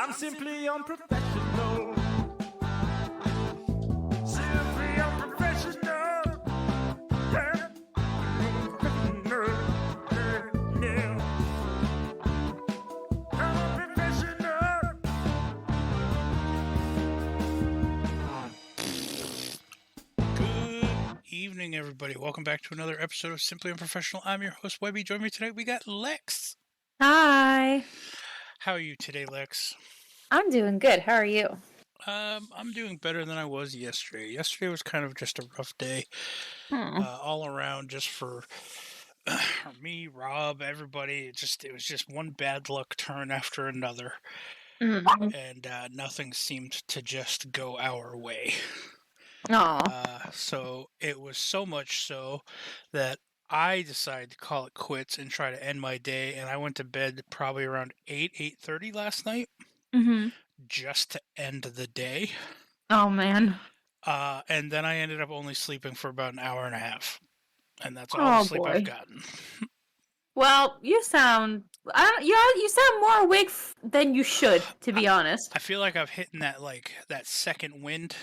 I'm simply unprofessional. Simply unprofessional. Yeah. Yeah. I'm unprofessional. Good evening, everybody. Welcome back to another episode of Simply Unprofessional. I'm your host, Webby. Join me tonight. We got Lex. Hi. How are you today, Lex? I'm doing good. How are you? I'm doing better than I was yesterday. Yesterday was kind of just a rough day, all around, just for me, Rob, everybody. It was just one bad luck turn after another, Mm. and nothing seemed to just go our way. Aw. So it was so much so that I decided to call it quits and try to end my day. And I went to bed probably around 8:30 last night Mm-hmm. just to end the day. Oh, man. And then I ended up only sleeping for about an hour and a half. And that's all the Oh, sleep I've boy. gotten. Well, you sound... you sound more awake than you should, to be honest. I feel like I've hit that second wind.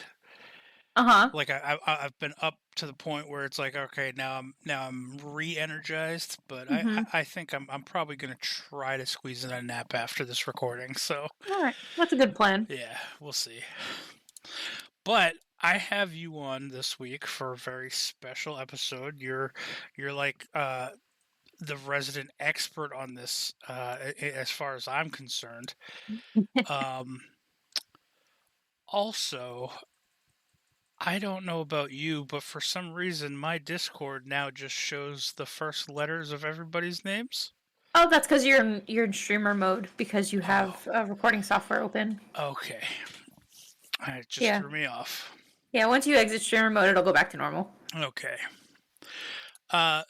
Uh-huh. Like I've been up to the point where it's like, okay, now I'm re-energized, but Mm-hmm. I think I'm probably gonna try to squeeze in a nap after this recording. So All right. That's a good plan. yeah, we'll see. But I have you on this week for a very special episode. You're like the resident expert on this, as far as I'm concerned. Um, Also, I don't know about you, but for some reason my Discord now just shows the first letters of everybody's names. Oh, that's because you're in streamer mode because you have recording software open. Okay. It just Yeah. threw me off. Yeah, once you exit streamer mode, it'll go back to normal. Okay.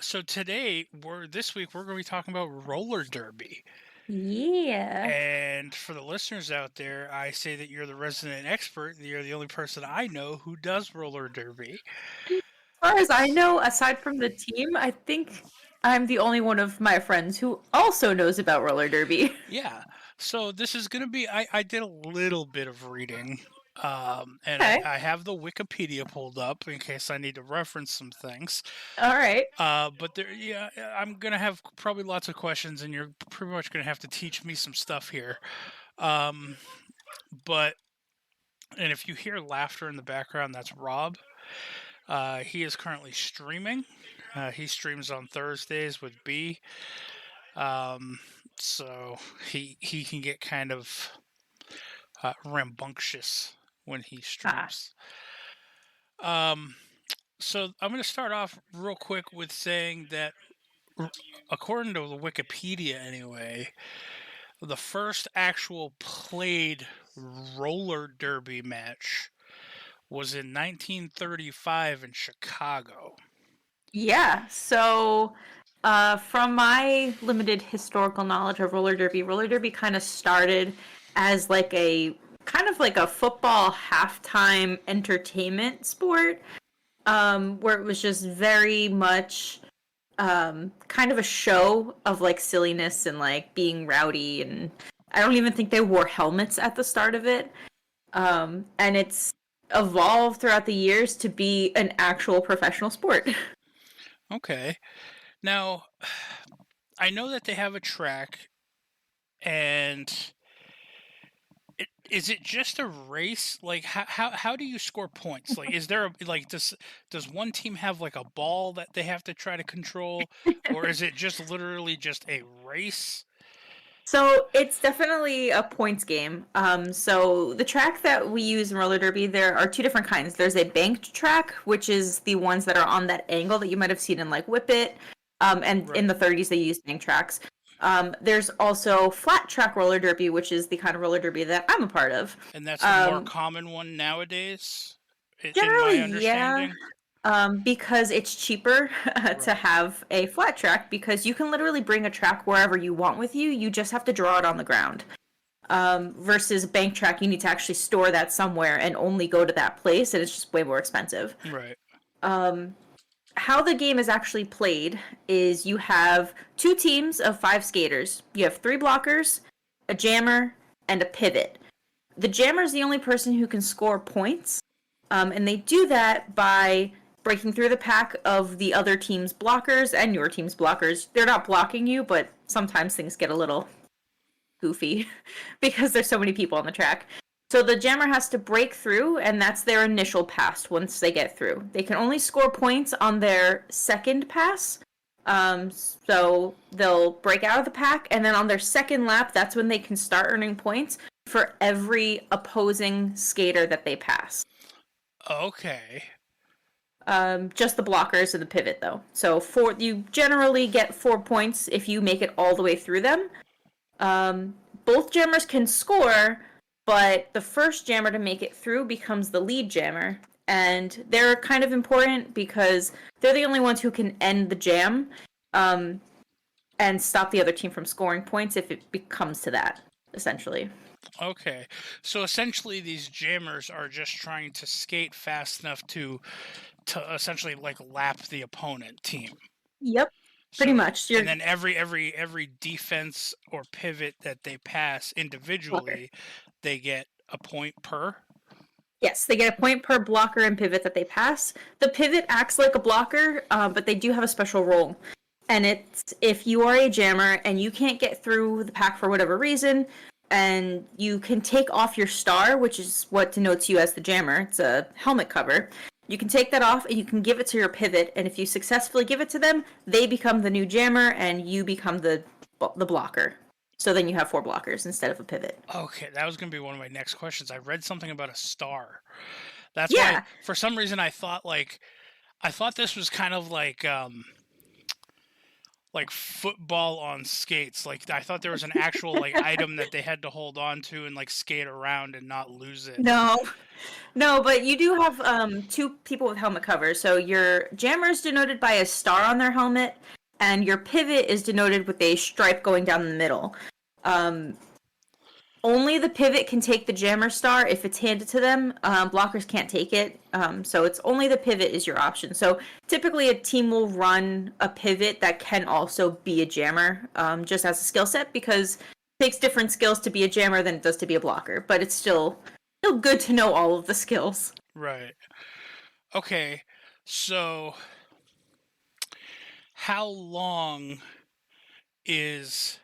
So this week we're going to be talking about roller derby. Yeah. And for the listeners out there, I say that you're the resident expert. You're the only person I know who does roller derby. As far as I know, aside from the team, I think I'm the only one of my friends who also knows about roller derby. Yeah. So this is going to be, I did a little bit of reading. And Okay. I have the Wikipedia pulled up in case I need to reference some things. All right. But I'm gonna have probably lots of questions, and you're pretty much gonna have to teach me some stuff here. And if you hear laughter in the background, that's Rob. He is currently streaming. He streams on Thursdays with B. So he can get kind of rambunctious when he streams. So I'm going to start off real quick with saying that, according to the Wikipedia anyway, the first actual played roller derby match was in 1935 in Chicago. Yeah. So, from my limited historical knowledge of roller derby kind of started as like a football halftime entertainment sport, where it was just very much kind of a show of like silliness and like being rowdy, and I don't even think they wore helmets at the start of it. And it's evolved throughout the years to be an actual professional sport. Okay. Now, I know that they have a track, and is it just a race? Like, how do you score points? Like, is there does one team have like a ball that they have to try to control, or is it just literally just a race? So it's definitely a points game. So the track that we use in roller derby, there are two different kinds. There's a banked track, which is the ones that are on that angle that you might have seen in like Whip It. And Right. in the 30s, they used bank tracks. There's also flat track roller derby, which is the kind of roller derby that I'm a part of. And that's a more common one nowadays, Generally, in my understanding. Because it's cheaper to have a flat track because you can literally bring a track wherever you want with you. You just have to draw it on the ground. Versus bank track, you need to actually store that somewhere and only go to that place, and it's just way more expensive. Right. How the game is actually played is you have two teams of 5 skaters. You have 3 blockers, a jammer, and a pivot. The jammer is the only person who can score points, and they do that by breaking through the pack of the other team's blockers and your team's blockers. They're not blocking you, but sometimes things get a little goofy because there's so many people on the track. So the jammer has to break through, and that's their initial pass once they get through. They can only score points on their second pass. So they'll break out of the pack, and then on their second lap, that's when they can start earning points for every opposing skater that they pass. Okay. Just the blockers and the pivot, though. So you generally get 4 points if you make it all the way through them. Both jammers can score, but the first jammer to make it through becomes the lead jammer. And they're kind of important because they're the only ones who can end the jam and stop the other team from scoring points if it becomes to that, essentially. Okay. So essentially these jammers are just trying to skate fast enough to essentially like lap the opponent team. Yep. Pretty much. And then every defense or pivot that they pass individually, they get a point per. Yes, they get a point per blocker and pivot that they pass. The pivot acts like a blocker, but they do have a special role. And it's if you are a jammer and you can't get through the pack for whatever reason, and you can take off your star, which is what denotes you as the jammer. It's a helmet cover. You can take that off and you can give it to your pivot. And if you successfully give it to them, they become the new jammer and you become the blocker. So then you have 4 blockers instead of a pivot. Okay, that was going to be one of my next questions. I read something about a star. That's why, for some reason, I thought this was kind of like football on skates. Like I thought there was an actual like item that they had to hold on to and like skate around and not lose it. No, but you do have 2 people with helmet covers. So your jammer is denoted by a star on their helmet, and your pivot is denoted with a stripe going down the middle. Only the pivot can take the jammer star if it's handed to them. Blockers can't take it. So it's only the pivot is your option. So typically a team will run a pivot that can also be a jammer, just as a skill set, because it takes different skills to be a jammer than it does to be a blocker. But it's still good to know all of the skills. Right. Okay. So how long is...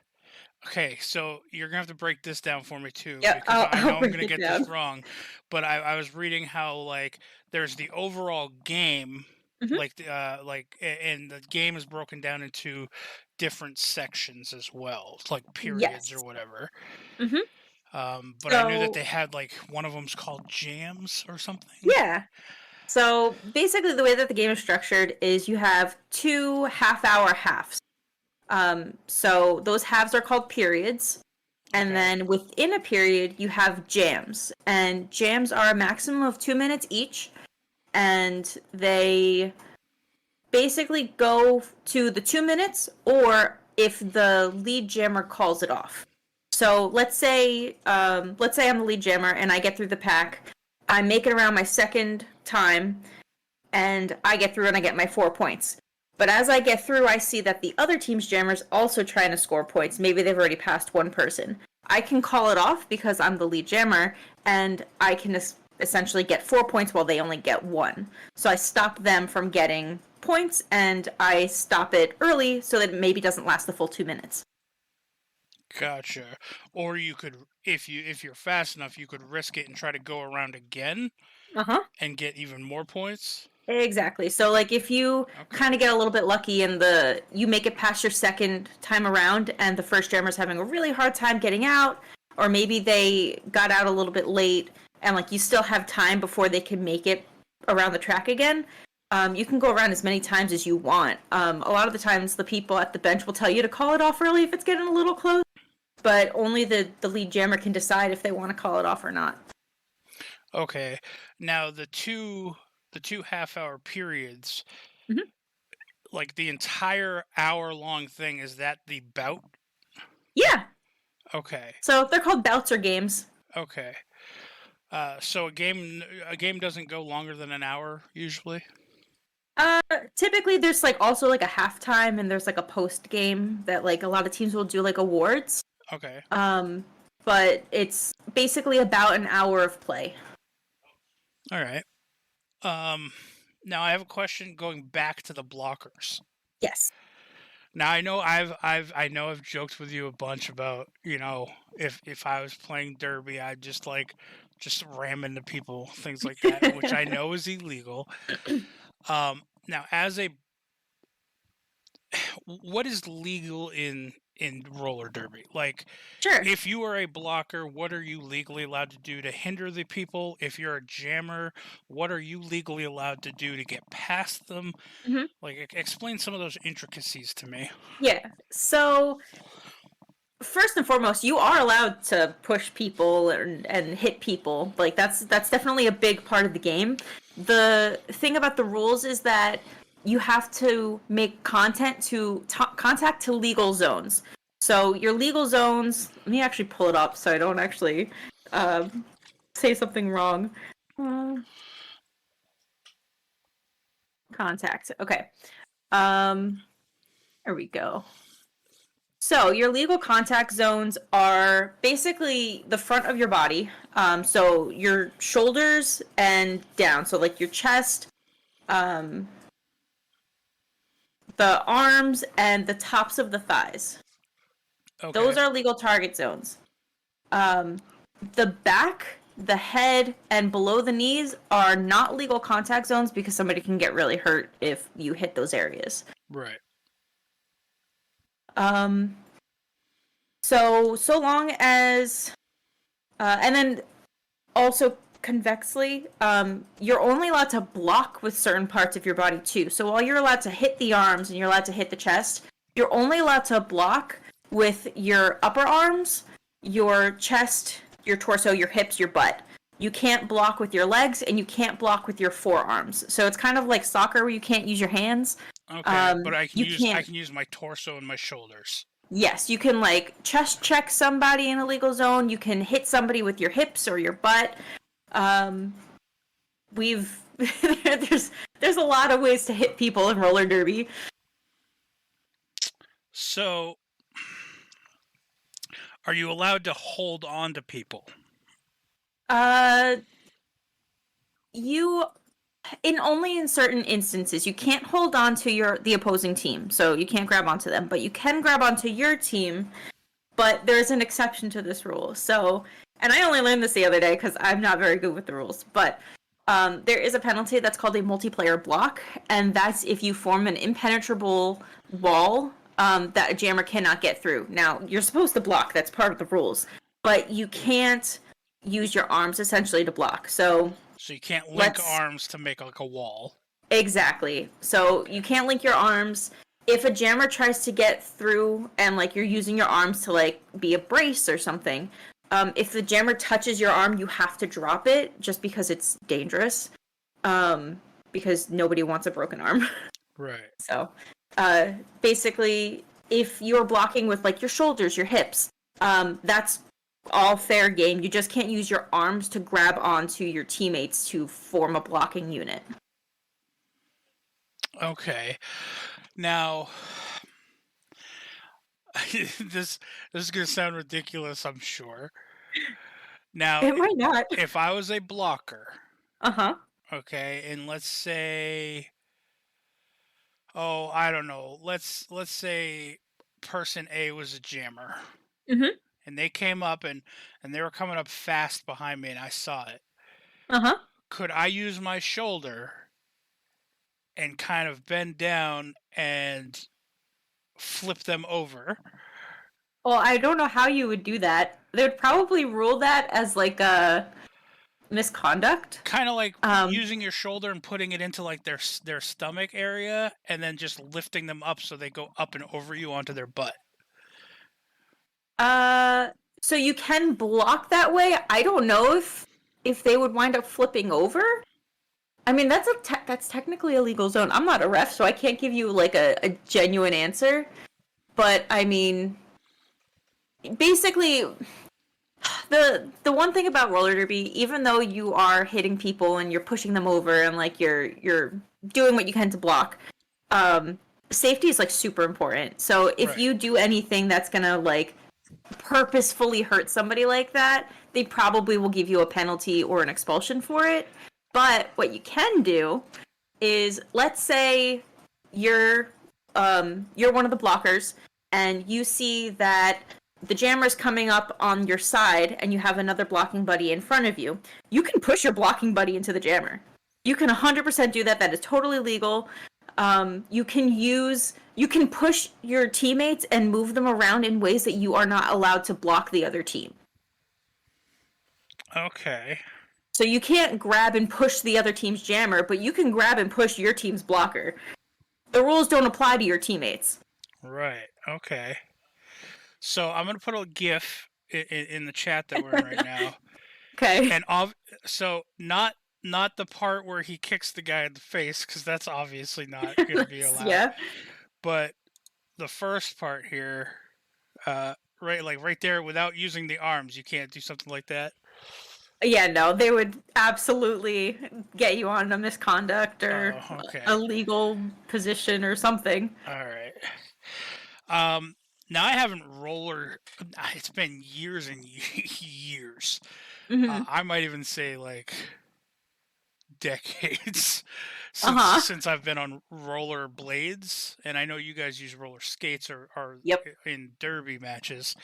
Okay, so you're gonna have to break this down for me too, Yeah, because I know I'm break gonna it get down. this wrong. But I was reading how like there's the overall game, Mhm. and the game is broken down into different sections as well, like periods Yes. or whatever. Mhm. But I knew that So they had like one of them's called jams or something. yeah. So basically, the way that the game is structured is you have 2 half-hour halves. So those halves are called periods. And Okay. then within a period, you have jams. And jams are a maximum of 2 minutes each. And they basically go to the 2 minutes, or if the lead jammer calls it off. So let's say I'm the lead jammer and I get through the pack. I make it around my second time, and I get through and I get my 4 points. But as I get through, I see that the other team's jammer's also trying to score points. Maybe they've already passed one person. I can call it off because I'm the lead jammer, and I can essentially get 4 points while they only get 1. So I stop them from getting points, and I stop it early so that it maybe doesn't last the full 2 minutes. Gotcha. Or you could, if you're fast enough, you could risk it and try to go around again and get even more points. Exactly. So like if you kind of get a little bit lucky and you make it past your second time around and the first jammer's having a really hard time getting out, or maybe they got out a little bit late and like you still have time before they can make it around the track again, you can go around as many times as you want. A lot of the times the people at the bench will tell you to call it off early if it's getting a little close, but only the lead jammer can decide if they want to call it off or not. Okay. Now the two half-hour periods, like the entire hour-long thing, is that the bout? Yeah. Okay. So they're called bouts or games. Okay. So a game doesn't go longer than an hour usually. Typically there's like also like a halftime and there's like a post game that like a lot of teams will do like awards. Okay. but it's basically about an hour of play. All right. Now I have a question going back to the blockers. Yes. Now I know I've joked with you a bunch about, if I was playing Derby, I'd just ram into people, things like that, which I know is illegal. Now what is legal in roller derby? Like, Sure. if you are a blocker, what are you legally allowed to do to hinder the people? If you're a jammer, what are you legally allowed to do to get past them? Mhm. Like, explain some of those intricacies to me. Yeah. So first and foremost, you are allowed to push people and hit people. Like that's definitely a big part of the game. The thing about the rules is that you have to make contact to legal zones. So your legal zones. Let me actually pull it up so I don't actually say something wrong. Contact. Okay. There we go. So your legal contact zones are basically the front of your body. So your shoulders and down. So like your chest, the arms, and the tops of the thighs. Okay. Those are legal target zones. The back, the head, and below the knees are not legal contact zones because somebody can get really hurt if you hit those areas. Right. So long as, and then also convexly, you're only allowed to block with certain parts of your body too. So while you're allowed to hit the arms and you're allowed to hit the chest, you're only allowed to block with your upper arms, your chest, your torso, your hips, your butt. You can't block with your legs and you can't block with your forearms. So it's kind of like soccer where you can't use your hands. Okay, but I can can't. use my torso and my shoulders. Yes, you can like chest check somebody in a legal zone. You can hit somebody with your hips or your butt. We've there's a lot of ways to hit people in roller derby. So, are you allowed to hold on to people? You only in certain instances you can't hold on to the opposing team, so you can't grab onto them, but you can grab onto your team. But there's an exception to this rule. So, and I only learned this the other day because I'm not very good with the rules, but there is a penalty that's called a multiplayer block, and that's if you form an impenetrable wall that a jammer cannot get through. Now, you're supposed to block, that's part of the rules, but you can't use your arms essentially to block. So you can't link arms to make like a wall. Exactly. So you can't link your arms. If a jammer tries to get through and like you're using your arms to like be a brace or something, if the jammer touches your arm, you have to drop it just because it's dangerous. Because nobody wants a broken arm. Right. So, basically, if you're blocking with like your shoulders, your hips, that's all fair game. You just can't use your arms to grab onto your teammates to form a blocking unit. Okay. Now, this is going to sound ridiculous, I'm sure. Now, it might not. If I was a blocker, Uh-huh. Okay, and let's say, I don't know. Let's say person A was a jammer. Mm-hmm. And they came up and they were coming up fast behind me and I saw it. Uh-huh. Could I use my shoulder and kind of bend down and flip them over? Well, I don't know how you would do that. They would probably rule that as like a misconduct. Kind of like using your shoulder and putting it into like their stomach area and then just lifting them up so they go up and over you onto their butt. So you can block that way. I don't know if they would wind up flipping over. I mean, that's technically a legal zone. I'm not a ref, so I can't give you like a genuine answer. But I mean, basically, the one thing about roller derby, even though you are hitting people and you're pushing them over and like you're doing what you can to block, safety is like super important. So if you do anything that's gonna like purposefully hurt somebody like that, they probably will give you a penalty or an expulsion for it. But what you can do is, let's say you're one of the blockers and you see that the jammer's coming up on your side and you have another blocking buddy in front of you. You can push your blocking buddy into the jammer. You can 100% do that. That is totally legal. You can push your teammates and move them around in ways that you are not allowed to block the other team. Okay. So you can't grab and push the other team's jammer, but you can grab and push your team's blocker. The rules don't apply to your teammates. Right. Okay. So I'm gonna put a GIF in the chat that we're in right now, Okay. and so not the part where he kicks the guy in the face, because that's obviously not gonna be allowed. Yeah. But the first part here, right there, without using the arms, you can't do something like that. Yeah, no, they would absolutely get you on a misconduct or okay. a legal position or something. All right. Now I haven't it's been years and years. Mm-hmm. I might even say like decades since I've been on roller blades, and I know you guys use roller skates or Yep. in derby matches.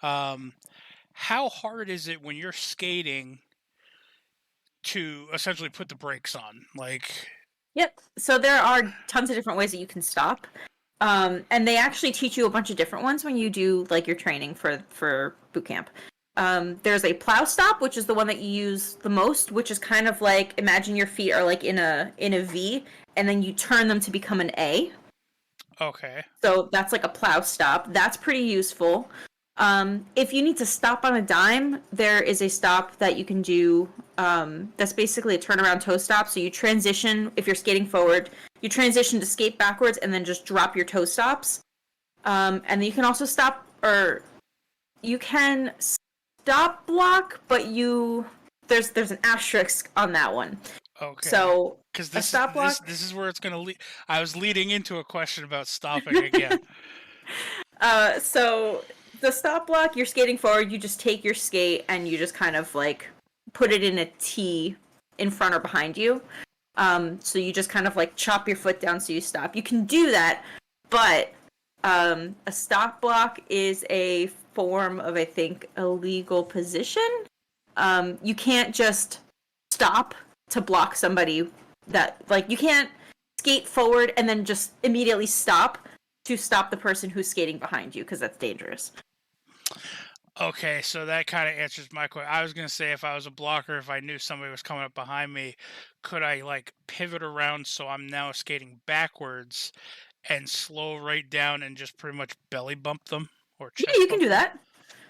How hard is it when you're skating to essentially put the brakes on? Like, Yep. So there are tons of different ways that you can stop. And they actually teach you a bunch of different ones when you do like your training for boot camp. There's a plow stop, which is the one that you use the most, which is kind of like, imagine your feet are like in a V, and then you turn them to become an A. Okay. So that's like a plow stop. That's pretty useful. If you need to stop on a dime, there is a stop that you can do. That's basically a turnaround toe stop. So you transition, if you're skating forward, you transition to skate backwards and then just drop your toe stops. And then you can also stop, or you can stop block, but there's an asterisk on that one. Okay. So because this is where it's gonna lead. I was leading into a question about stopping again. So the stop block, you're skating forward, you just take your skate and you just kind of like put it in a T in front or behind you. So you just kind of like chop your foot down so you stop. You can do that, but a stop block is a form of, I think, a legal position. You can't just stop to block somebody that, like, you can't skate forward and then just immediately stop to stop the person who's skating behind you, because that's dangerous. Okay, so that kind of answers my question. I was going to say, if I was a blocker, if I knew somebody was coming up behind me, could I like pivot around so I'm now skating backwards and slow right down and just pretty much belly bump them? Or chest Yeah, you can bump do them? that.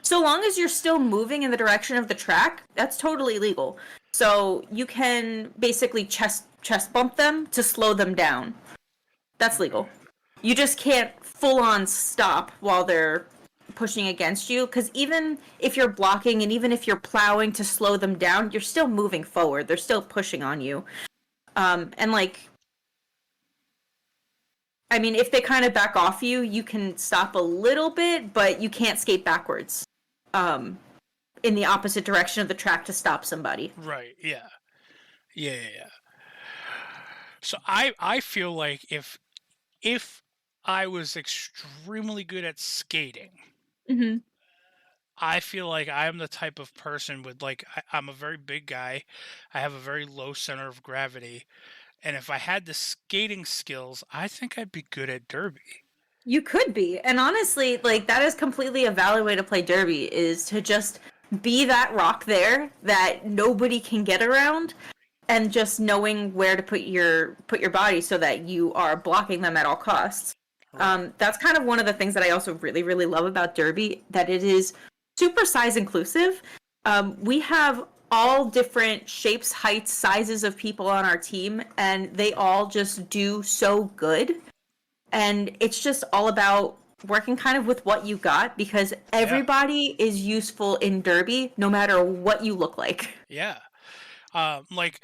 So long as you're still moving in the direction of the track, that's totally legal. So you can basically chest bump them to slow them down. That's legal. You just can't full on stop while they're pushing against you, because even if you're blocking and even if you're plowing to slow them down, you're still moving forward. They're still pushing on you. And like, I mean, if they kind of back off you, you can stop a little bit, but you can't skate backwards in the opposite direction of the track to stop somebody. Right, yeah. Yeah. So I feel like if I was extremely good at skating, Mm-hmm. I feel like I am the type of person with like I'm a very big guy. I have a very low center of gravity, and if I had the skating skills, I think I'd be good at derby. You could be. And honestly, like, that is completely a valid way to play derby, is to just be that rock there that nobody can get around, and just knowing where to put your body so that you are blocking them at all costs. Right. That's kind of one of the things that I also really, really love about derby, that it is super size inclusive. We have all different shapes, heights, sizes of people on our team, and they all just do so good. And it's just all about working kind of with what you got, because everybody is useful in derby no matter what you look like. Yeah. Like,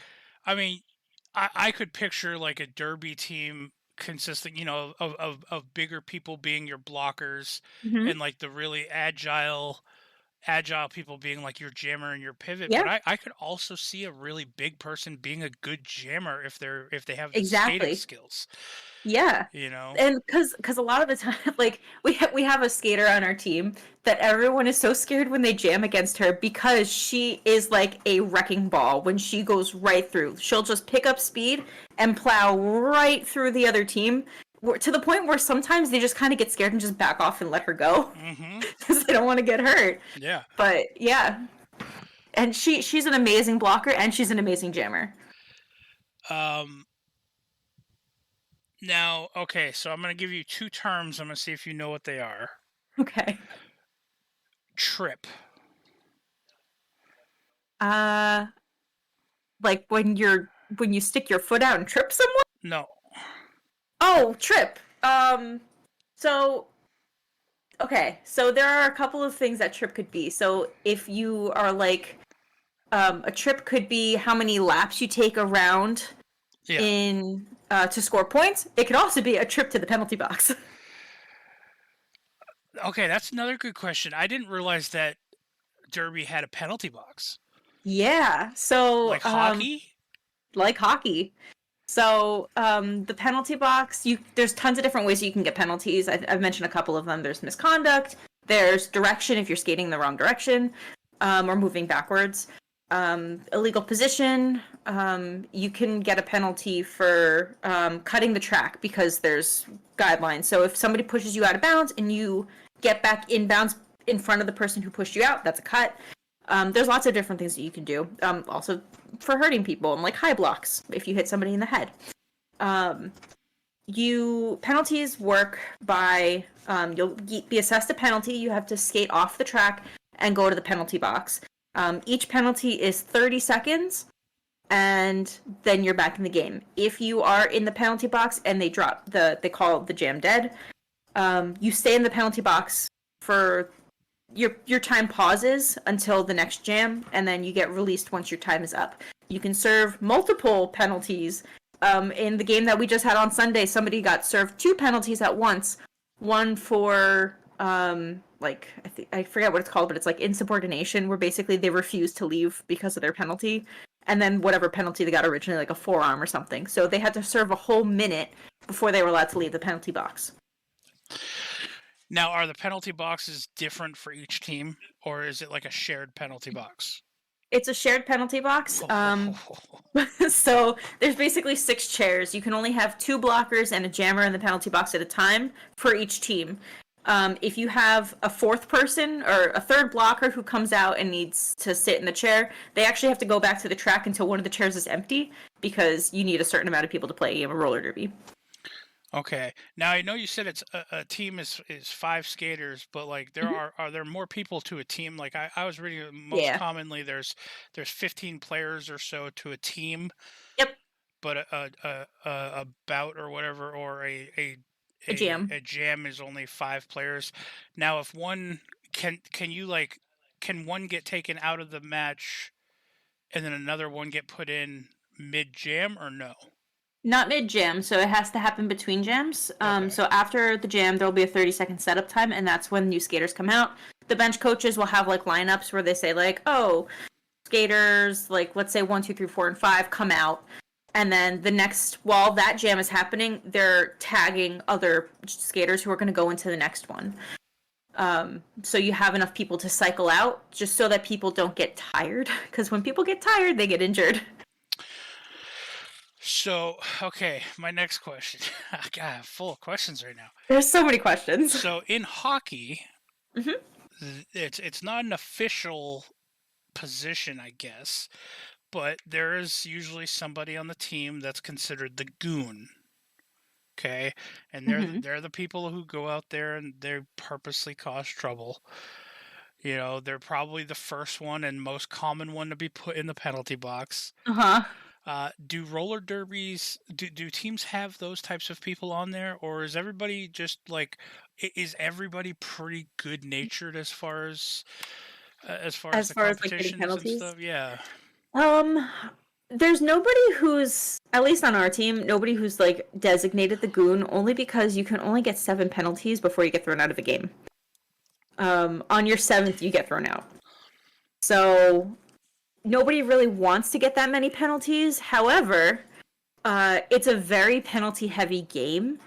I mean, I could picture like a derby team consisting, of bigger people being your blockers, Hmm. and like the really agile people being like your jammer and your pivot. But Yeah, I could also see a really big person being a good jammer if they have the skating exactly. skills, Yeah. you know. And because a lot of the time, like we have a skater on our team that everyone is so scared when they jam against her because she is like a wrecking ball when she goes right through. She'll just pick up speed and plow right through the other team, to the point where sometimes they just kind of get scared and just back off and let her go Hmm. because they don't want to get hurt. Yeah. But yeah, and she's an amazing blocker and she's an amazing jammer. Um, Now, okay, so I'm going to give you two terms. I'm going to see if you know what they are. Okay. Trip. Uh, like when you stick your foot out and trip someone. No. Oh, trip. So okay, so there are a couple of things that trip could be. So if you are like, a trip could be how many laps you take around Yeah. in to score points. It could also be a trip to the penalty box. Okay, that's another good question. I didn't realize that Derby had a penalty box. Yeah. So Like hockey? like hockey. So the penalty box, you there's tons of different ways you can get penalties. I've mentioned a couple of them. There's misconduct. There's direction if you're skating in the wrong direction, or moving backwards. Illegal position. You can get a penalty for cutting the track because there's guidelines. So if somebody pushes you out of bounds and you get back in bounds in front of the person who pushed you out, that's a cut. There's lots of different things that you can do. Also for hurting people and like high blocks if you hit somebody in the head. You penalties work by you'll be assessed a penalty. You have to skate off the track and go to the penalty box. Each penalty is 30 seconds, and then you're back in the game. If you are in the penalty box and they call the jam dead, you stay in the penalty box for your time pauses until the next jam, and then you get released once your time is up. You can serve multiple penalties. In the game that we just had on Sunday, somebody got served two penalties at once. One for like I forget what it's called, but it's like insubordination, where basically they refuse to leave because of their penalty, and then whatever penalty they got originally, like a forearm or something. So they had to serve a whole minute before they were allowed to leave the penalty box. Now, are the penalty boxes different for each team, or is it like a shared penalty box? It's a shared penalty box. So there's basically 6 chairs. You can only have 2 blockers and a jammer in the penalty box at a time for each team. If you have a fourth person or a third blocker who comes out and needs to sit in the chair, they actually have to go back to the track until one of the chairs is empty because you need a certain amount of people to play a game of roller derby. Okay. Now I know you said it's a team is 5 skaters, but like there Mhm. are there more people to a team? Like I was reading that most Yeah. commonly there's 15 players or so to a team, Yep. but a bout or whatever, or A jam. a jam is only 5 players. Now if one can you like can one get taken out of the match and then another one get put in mid jam or no? Not mid jam, so it has to happen between jams. Okay. So after the jam, there'll be a 30-second setup time, and that's when new skaters come out. The bench coaches will have like lineups where they say like, "Oh, skaters like let's say 1, 2, 3, 4, and 5 come out," and then the next while that jam is happening, they're tagging other skaters who are going to go into the next one. So you have enough people to cycle out, just so that people don't get tired, because when people get tired, they get injured. So, okay, my next question. God, I'm full of questions right now. There's so many questions. So, in hockey, Mhm. it's not an official position, I guess, but there is usually somebody on the team that's considered the goon. Okay, and Mhm. they're the people who go out there and they purposely cause trouble. You know, they're probably the first one and most common one to be put in the penalty box. Uh huh. Do roller derbies do teams have those types of people on there, or is everybody just like is everybody pretty good natured as far as As the far as like getting competitions and penalties. stuff? Yeah. Um, there's nobody who's, at least on our team, nobody who's like designated the goon, only because you can only get 7 penalties before you get thrown out of a game. On your 7th, you get thrown out. So nobody really wants to get that many penalties. However, it's a very penalty heavy game.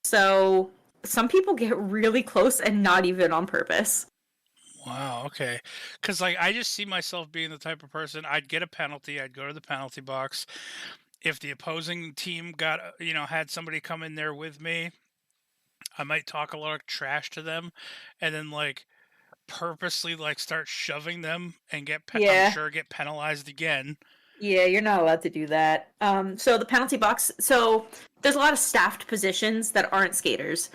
So some people get really close and not even on purpose. Wow, okay. Because, like, I just see myself being the type of person, I'd get a penalty, I'd go to the penalty box. If the opposing team got, had somebody come in there with me, I might talk a lot of trash to them and then, like, purposely, like, start shoving them and I'm Yeah. sure get penalized again. Yeah, you're not allowed to do that. So the penalty box. So there's a lot of staffed positions that aren't skaters.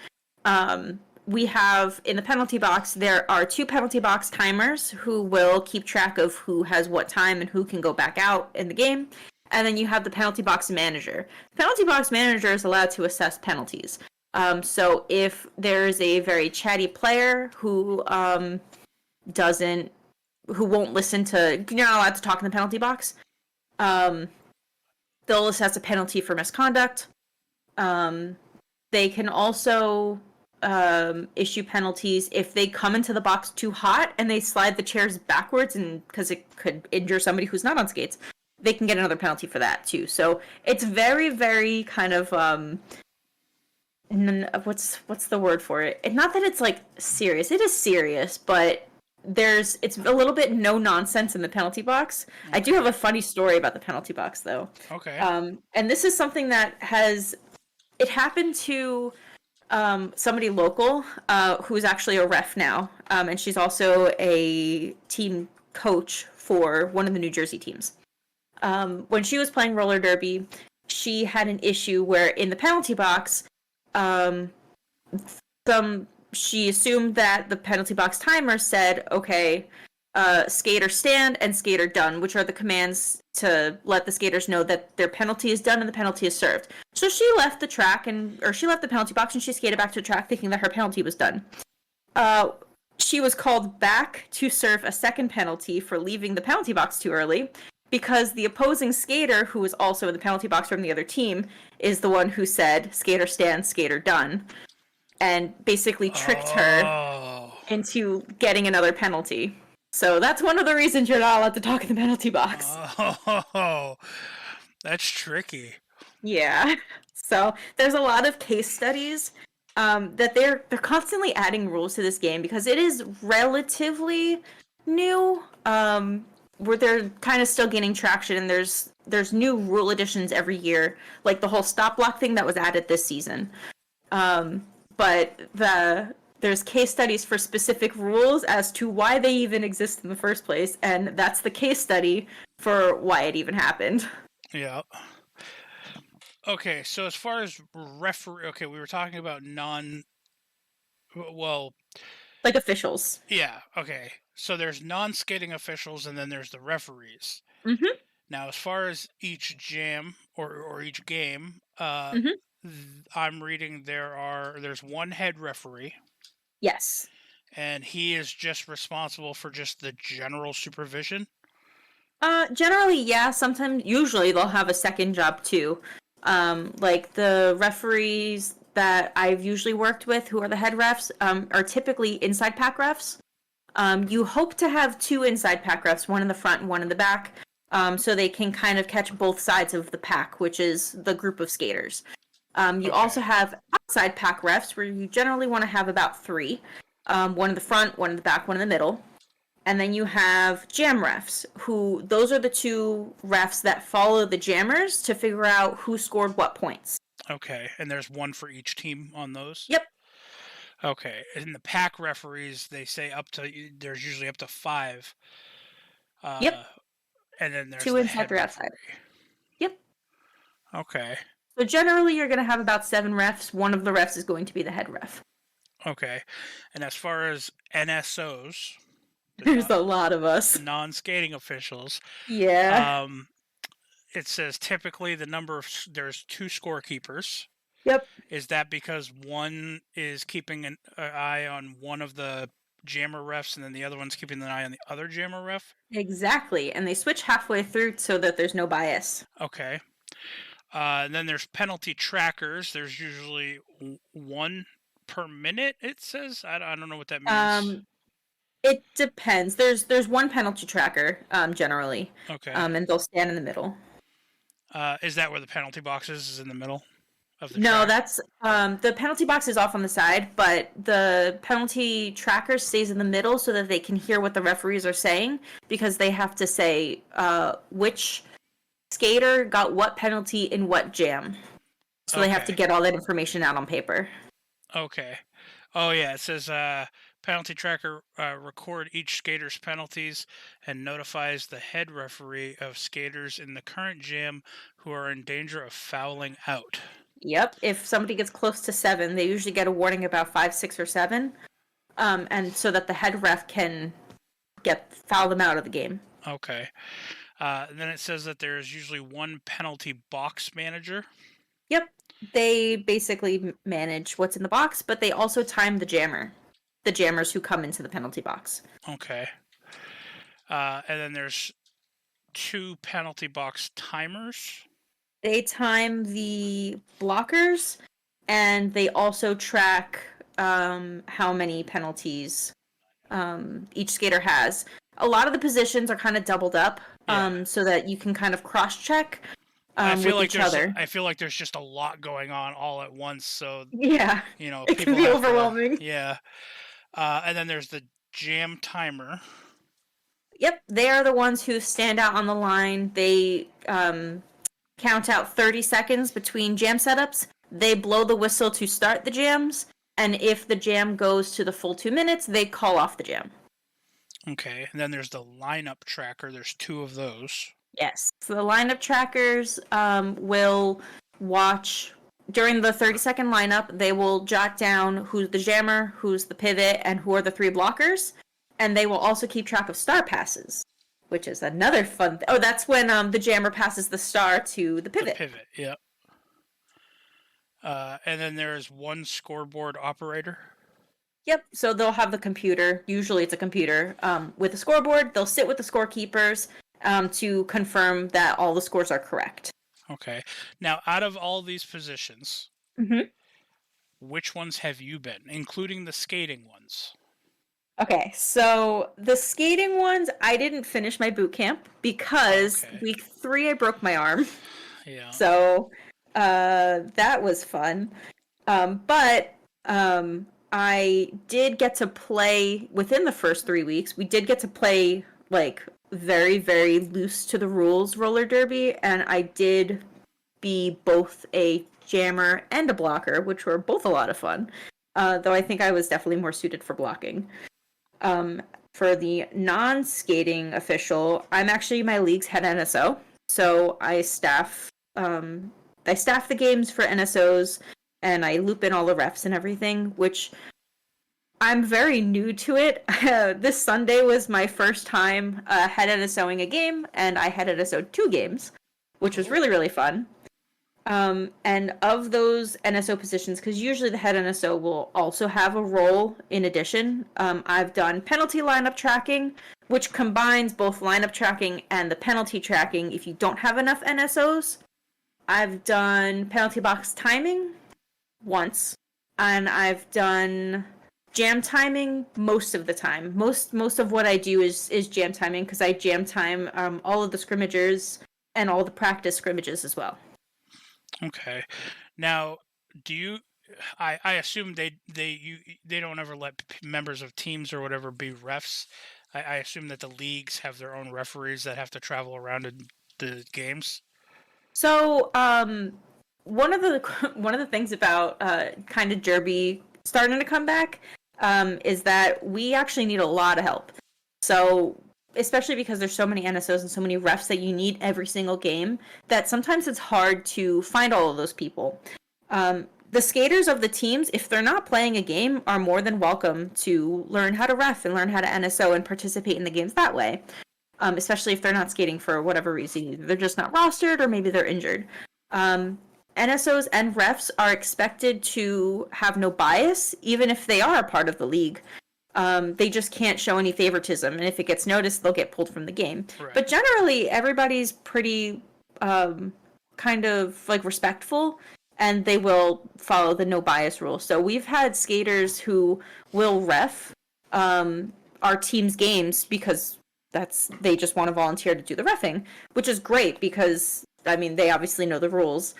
We have in the penalty box there are 2 penalty box timers who will keep track of who has what time and who can go back out in the game. And then you have the penalty box manager. The penalty box manager is allowed to assess penalties. So if there's a very chatty player who won't listen to, you're not allowed to talk in the penalty box. They'll assess a penalty for misconduct. They can also issue penalties if they come into the box too hot and they slide the chairs backwards, and because it could injure somebody who's not on skates, they can get another penalty for that too. So it's very, very kind of what's the word for it? Not that it's like serious. It is serious, but it's a little bit no nonsense in the penalty box. Okay. I do have a funny story about the penalty box though. Okay. And this is something that happened to somebody local who's actually a ref now, and she's also a team coach for one of the New Jersey teams. When she was playing roller derby, she had an issue where in the penalty box, she assumed that the penalty box timer said, okay, skater stand and skater done, which are the commands to let the skaters know that their penalty is done and the penalty is served. So she left the track she left the penalty box and she skated back to the track thinking that her penalty was done. She was called back to serve a second penalty for leaving the penalty box too early because the opposing skater, who was also in the penalty box from the other team, is the one who said skater stand, skater done, and basically tricked her into getting another penalty. So that's one of the reasons you're not allowed to talk in the penalty box. Oh, that's tricky. Yeah. So there's a lot of case studies that they're constantly adding rules to this game because it is relatively new. Where they're kind of still gaining traction, and there's new rule additions every year, like the whole stop block thing that was added this season. But there's case studies for specific rules as to why they even exist in the first place, and that's the case study for why it even happened. Yeah. Okay, so as far as referee, okay, we were talking about like officials. Yeah, okay. So there's non-skating officials, and then there's the referees. Mm-hmm. Now, as far as each jam or each game, I'm reading there's one head referee. Yes. And he is just responsible for just the general supervision? Generally, yeah. Usually they'll have a second job too. Like the referees that I've usually worked with, who are the head refs, are typically inside pack refs. You hope to have 2 inside pack refs, one in the front and one in the back, so they can kind of catch both sides of the pack, which is the group of skaters. You also have outside pack refs, where you generally want to have about 3. One in the front, one in the back, one in the middle. And then you have jam refs, those are the 2 refs that follow the jammers to figure out who scored what points. Okay, and there's one for each team on those? Yep. Okay, and the pack referees, they say there's usually up to 5. Yep. And then there's 2 inside, 3 outside. Yep. Okay. So generally you're going to have about 7 refs. One of the refs is going to be the head ref. Okay. And as far as NSOs, there's a lot of us. Non-skating officials. Yeah. It says typically there's 2 scorekeepers. Yep. Is that because one is keeping an eye on one of the jammer refs, and then the other one's keeping an eye on the other jammer ref? Exactly, and they switch halfway through so that there's no bias. Okay. And then there's penalty trackers. There's usually one per minute, it says. I don't know what that means. It depends. There's one penalty tracker, generally. Okay. And they'll stand in the middle. Is that where the penalty box is in the middle of the No, track? that's the penalty box is off on the side, but the penalty tracker stays in the middle so that they can hear what the referees are saying, because they have to say which skater got what penalty in what jam. So they have to Okay. get all that information out on paper. Okay. Oh yeah, it says penalty tracker record each skater's penalties and notifies the head referee of skaters in the current jam who are in danger of fouling out. Yep. If somebody gets close to 7, they usually get a warning about 5, 6, or 7, and so that the head ref can foul them out of the game. Okay. And then it says that there's usually one penalty box manager. Yep. They basically manage what's in the box, but they also time the jammers who come into the penalty box. Okay. And then there's 2 penalty box timers. They time the blockers, and they also track how many penalties each skater has. A lot of the positions are kind of doubled up, so that you can kind of cross-check with each other. I feel like there's just a lot going on all at once, so Yeah, it people can be have overwhelming. Yeah. And then there's the jam timer. Yep, they are the ones who stand out on the line. They count out 30 seconds between jam setups. They blow the whistle to start the jams, and if the jam goes to the full 2 minutes, they call off the jam. Okay, and then there's the lineup tracker. There's 2 of those. Yes. So the lineup trackers will watch during the 30-second lineup. They will jot down who's the jammer, who's the pivot, and who are the 3 blockers. And they will also keep track of star passes, which is another fun. Oh, that's when the jammer passes the star to the pivot. The pivot, yep. And then there's one scoreboard operator. Yep. So they'll have the computer. Usually it's a computer with a scoreboard. They'll sit with the scorekeepers to confirm that all the scores are correct. Okay. Now, out of all these positions, which ones have you been, including the skating ones? Okay, so the skating ones, I didn't finish my boot camp because week 3 I broke my arm. Yeah. So that was fun. But I did get to play within the first 3 weeks. We did get to play like very, very loose to the rules roller derby, and I did be both a jammer and a blocker, which were both a lot of fun. Though I think I was definitely more suited for blocking. For the non-skating official, I'm actually my league's head NSO, so I staff the games for NSOs, and I loop in all the refs and everything, which I'm very new to it. This Sunday was my first time head NSOing a game, and I head NSO'd 2 games, which was really, really fun. And of those NSO positions, because usually the head NSO will also have a role in addition, I've done penalty lineup tracking, which combines both lineup tracking and the penalty tracking if you don't have enough NSOs. I've done penalty box timing once, and I've done jam timing most of the time. Most of what I do is jam timing, because I jam time all of the scrimmagers and all the practice scrimmages as well. Okay. Now, do you? I assume they don't ever let members of teams or whatever be refs. I assume that the leagues have their own referees that have to travel around in the games. So, one of the things about kind of derby starting to come back is that we actually need a lot of help. So, especially because there's so many NSOs and so many refs that you need every single game, that sometimes it's hard to find all of those people. The skaters of the teams, if they're not playing a game, are more than welcome to learn how to ref and learn how to NSO and participate in the games that way. Especially if they're not skating for whatever reason. Either they're just not rostered or maybe they're injured. NSOs and refs are expected to have no bias, even if they are a part of the league. They just can't show any favoritism, and if it gets noticed, they'll get pulled from the game. Right. But generally, everybody's pretty kind of like respectful, and they will follow the no bias rule. So we've had skaters who will ref our team's games because they just want to volunteer to do the reffing, which is great because I mean they obviously know the rules.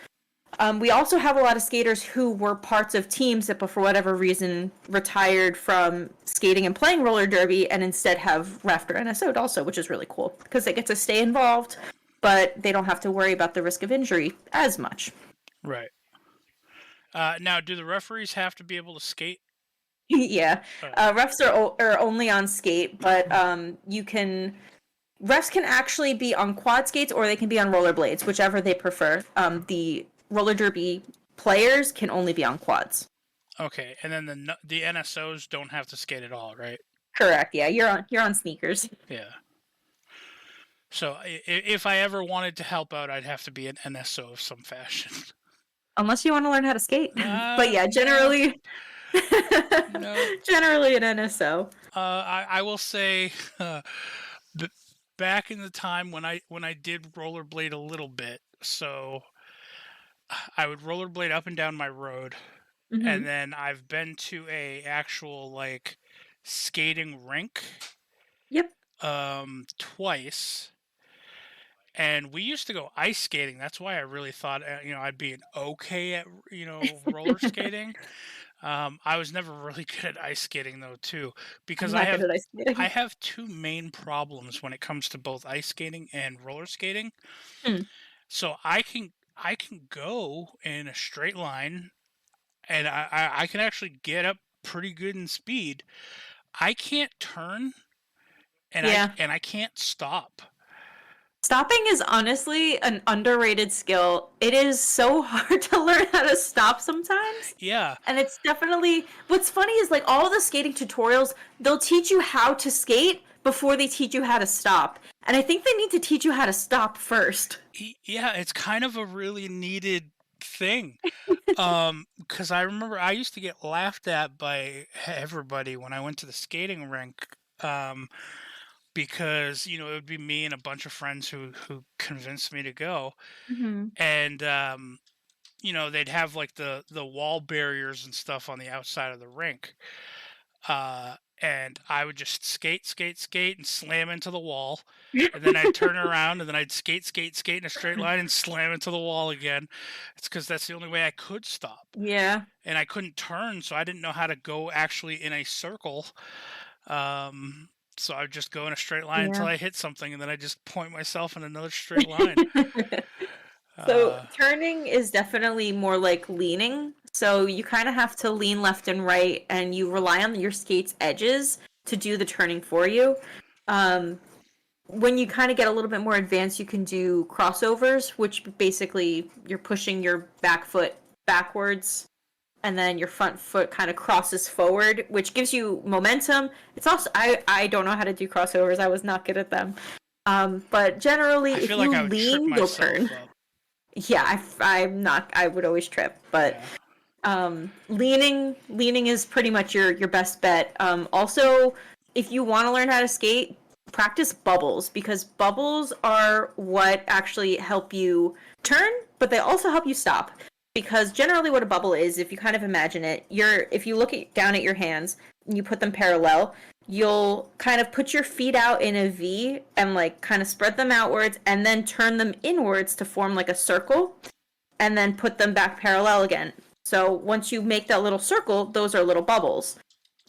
We also have a lot of skaters who were parts of teams that, but for whatever reason, retired from skating and playing roller derby, and instead have refed or NSO'd also, which is really cool because they get to stay involved, but they don't have to worry about the risk of injury as much. Right. Now, do the referees have to be able to skate? Yeah, refs are only on skate, but you can. Refs can actually be on quad skates or they can be on rollerblades, whichever they prefer. The roller derby players can only be on quads. Okay, and then the NSOs don't have to skate at all, right? Correct. Yeah, you're on sneakers. Yeah. So if I ever wanted to help out, I'd have to be an NSO of some fashion. Unless you want to learn how to skate. But yeah, No. generally No. generally an NSO. I will say, back in the time when I did rollerblade a little bit, so I would rollerblade up and down my road, Mm-hmm. and then I've been to a actual like skating rink Yep. twice. And we used to go ice skating. That's why I really thought, I'd be okay at, roller skating. I was never really good at ice skating though, too, because I'm not good at ice skating. I have two main problems when it comes to both ice skating and roller skating. Hmm. So I can go in a straight line, and I can actually get up pretty good in speed. I can't turn, and Yeah. I can't stop. Stopping is honestly an underrated skill. It is so hard to learn how to stop sometimes. Yeah. And it's definitely what's funny is like all the skating tutorials, they'll teach you how to skate before they teach you how to stop. And I think they need to teach you how to stop first. Yeah, it's kind of a really needed thing. Because I remember I used to get laughed at by everybody when I went to the skating rink. Because it would be me and a bunch of friends who convinced me to go, Mm-hmm. and they'd have like the wall barriers and stuff on the outside of the rink, and I would just skate and slam into the wall, and then I'd turn around and then I'd skate in a straight line and slam into the wall again. It's because that's the only way I could stop. Yeah. And I couldn't turn, so I didn't know how to go actually in a circle. So I would just go in a straight line until I hit something, and then I just point myself in another straight line. So turning is definitely more like leaning. So you kind of have to lean left and right, and you rely on your skate's edges to do the turning for you. When you kind of get a little bit more advanced, you can do crossovers, which basically you're pushing your back foot backwards and then your front foot kind of crosses forward, which gives you momentum. It's also I don't know how to do crossovers. I was not good at them. But generally, if you lean, you'll turn. Yeah, I'm not. I would always trip, but leaning is pretty much your best bet. Also, if you want to learn how to skate, practice bubbles because bubbles are what actually help you turn, but they also help you stop. Because generally what a bubble is, if you kind of imagine it, if you look down at your hands and you put them parallel, you'll kind of put your feet out in a V and like kind of spread them outwards and then turn them inwards to form like a circle and then put them back parallel again. So once you make that little circle, those are little bubbles.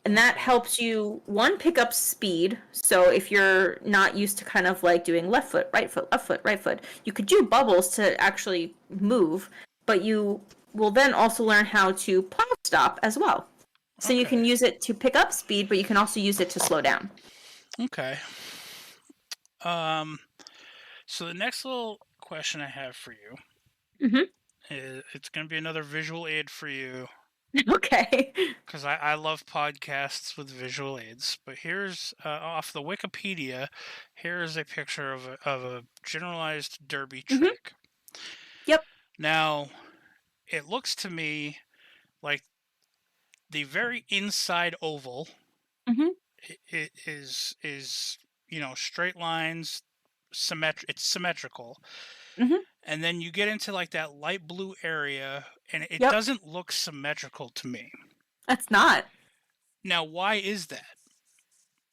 And that helps you, one, pick up speed. So if you're not used to kind of like doing left foot, right foot, left foot, right foot, you could do bubbles to actually move. But you will then also learn how to plow stop as well. So you can use it to pick up speed, but you can also use it to slow down. Okay. So the next little question I have for you is, it's going to be another visual aid for you. Okay. Because I love podcasts with visual aids. But here's, off the Wikipedia, here is a picture of a generalized derby trick. Yep. Now, it looks to me like the very inside oval Mhm. It is straight lines, it's symmetrical. Mhm. And then you get into like that light blue area, and it Yep. doesn't look symmetrical to me. That's not. Now, why is that?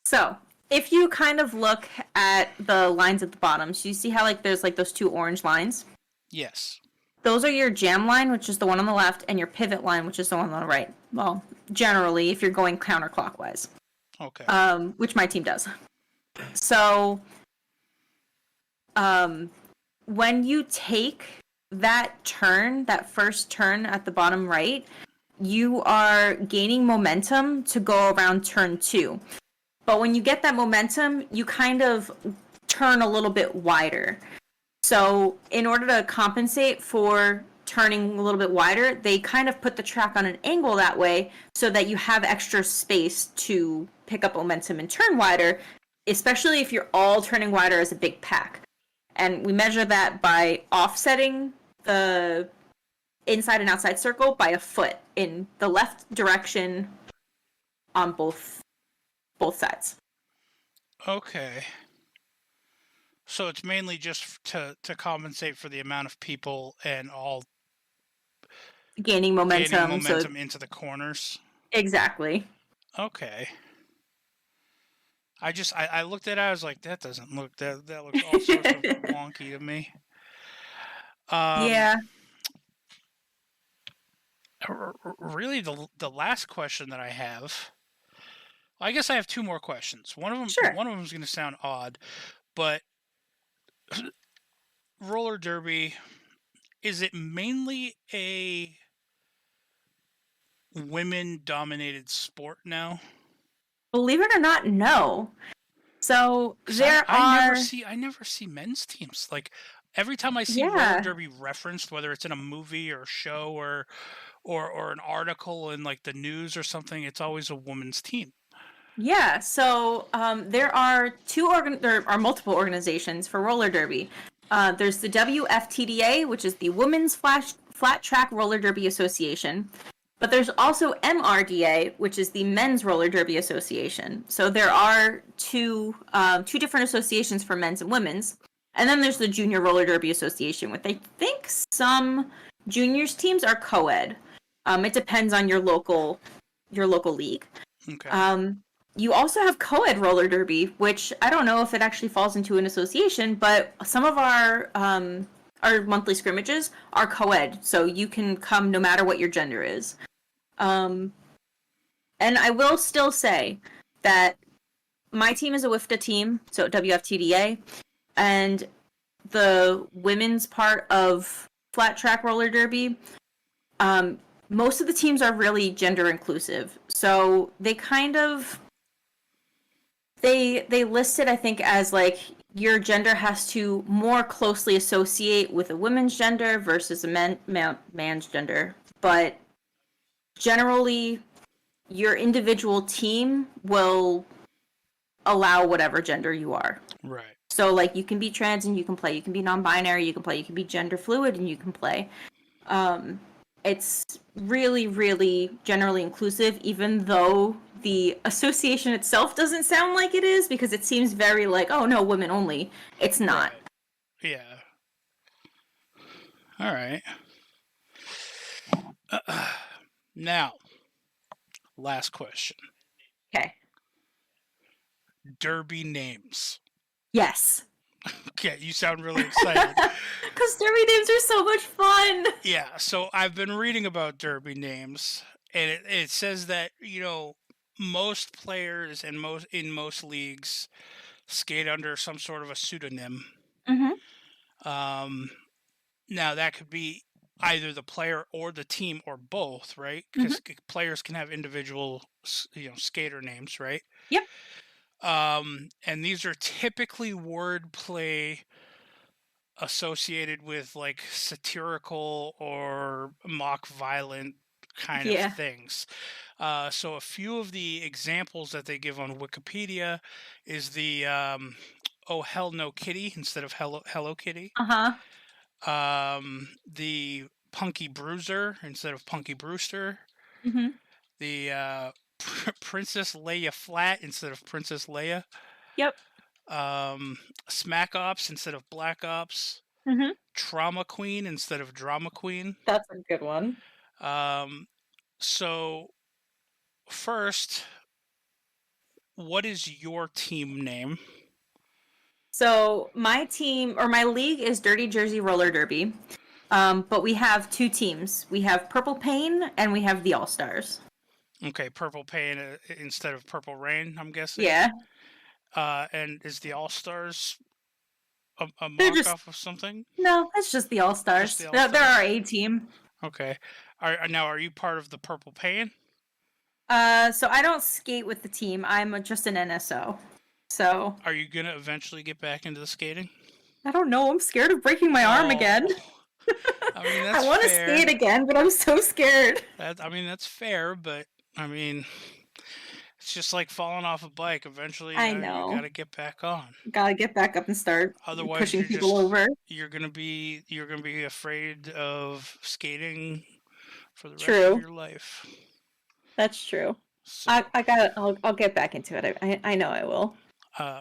So, if you kind of look at the lines at the bottom, so you see how like there's like those two orange lines? Yes. Those are your jam line, which is the one on the left, and your pivot line, which is the one on the right. Well, generally, if you're going counterclockwise, Okay. which my team does. So, um, when you take that turn, that first turn at the bottom right, you are gaining momentum to go around turn 2. But when you get that momentum, you kind of turn a little bit wider. So, in order to compensate for turning a little bit wider, they kind of put the track on an angle that way so that you have extra space to pick up momentum and turn wider, especially if you're all turning wider as a big pack. And we measure that by offsetting the inside and outside circle by a foot in the left direction on both sides. Okay. So it's mainly just to compensate for the amount of people and all Gaining gaining momentum, so momentum into the corners. exactly. Okay. I looked at it, I was like, that doesn't look that looks all sorts of wonky to me. Um, Yeah, really, the last question that I have, well, I guess I have two more questions. sure. One of them is going to sound odd, but roller derby, is it mainly a women dominated sport now? Believe it or not, no. So Because there are, I never see men's teams. Like every time I see roller yeah, derby referenced, whether it's in a movie or show or an article in like the news or something, it's always a woman's team. yeah. So there are there are multiple organizations for roller derby. There's the WFTDA, which is the Women's Flat Track Roller Derby Association. But there's also MRDA, which is the Men's Roller Derby Association. So there are two different associations for men's and women's. And then there's the Junior Roller Derby Association, which I think some juniors teams are co-ed. It depends on your local league. Okay. You also have co-ed roller derby, which I don't know if it actually falls into an association, but some of our monthly scrimmages are co-ed, so you can come no matter what your gender is. And I will still say that my team is a WIFTA team, so WFTDA, and the women's part of flat track roller derby, most of the teams are really gender inclusive. So they kind of they list it, I think, as like your gender has to more closely associate with a woman's gender versus a man's gender. But generally, your individual team will allow whatever gender you are. Right. So, like, you can be trans and you can play. You can be non-binary, you can play. You can be gender fluid and you can play. It's really, really generally inclusive, even though the association itself doesn't sound like it is, because it seems very like, oh no, women only. It's not. Right. Yeah. All right. Now, last question. Okay. Derby names. Yes. Okay, you sound really excited. Because derby names are so much fun. Yeah, so I've been reading about derby names, and it says that most players and most leagues skate under some sort of a pseudonym. Mm-hmm. Um, Now that could be either the player or the team or both, right? Mm-hmm. Because players can have individual, skater names, right? Yep. And these are typically wordplay associated with like satirical or mock violent kind of Yeah. things. So a few of the examples that they give on Wikipedia is the "Oh hell no kitty" instead of "Hello Kitty." Uh-huh. The Punky Bruiser instead of Punky Brewster. Mm-hmm. The Princess Leia Flat instead of Princess Leia. Yep. Smack Ops instead of Black Ops. Mm-hmm. Trauma Queen instead of Drama Queen. That's a good one. So first, what is your team name? So my team or my league is Dirty Jersey Roller Derby. But we have two teams. We have Purple Pain and we have the All Stars. Okay, Purple Pain instead of Purple Rain, I'm guessing. Yeah. And is the All Stars a They're mark just off of something? no, it's just the All Stars. Just the They're All-Stars? our A team. Okay. Now, are you part of the Purple Pain? So I don't skate with the team. I'm just an NSO. So Are you gonna eventually get back into the skating? I don't know. I'm scared of breaking my arm again. I mean, I that's want to fair. skate again, but I'm so scared. That's fair, but I mean, it's just like falling off a bike. Eventually, I you know. gotta get back on. Gotta get back up and start Otherwise, pushing people over. you're gonna be afraid of skating for the rest True. of your life. That's true. So, I'll get back into it. I know I will.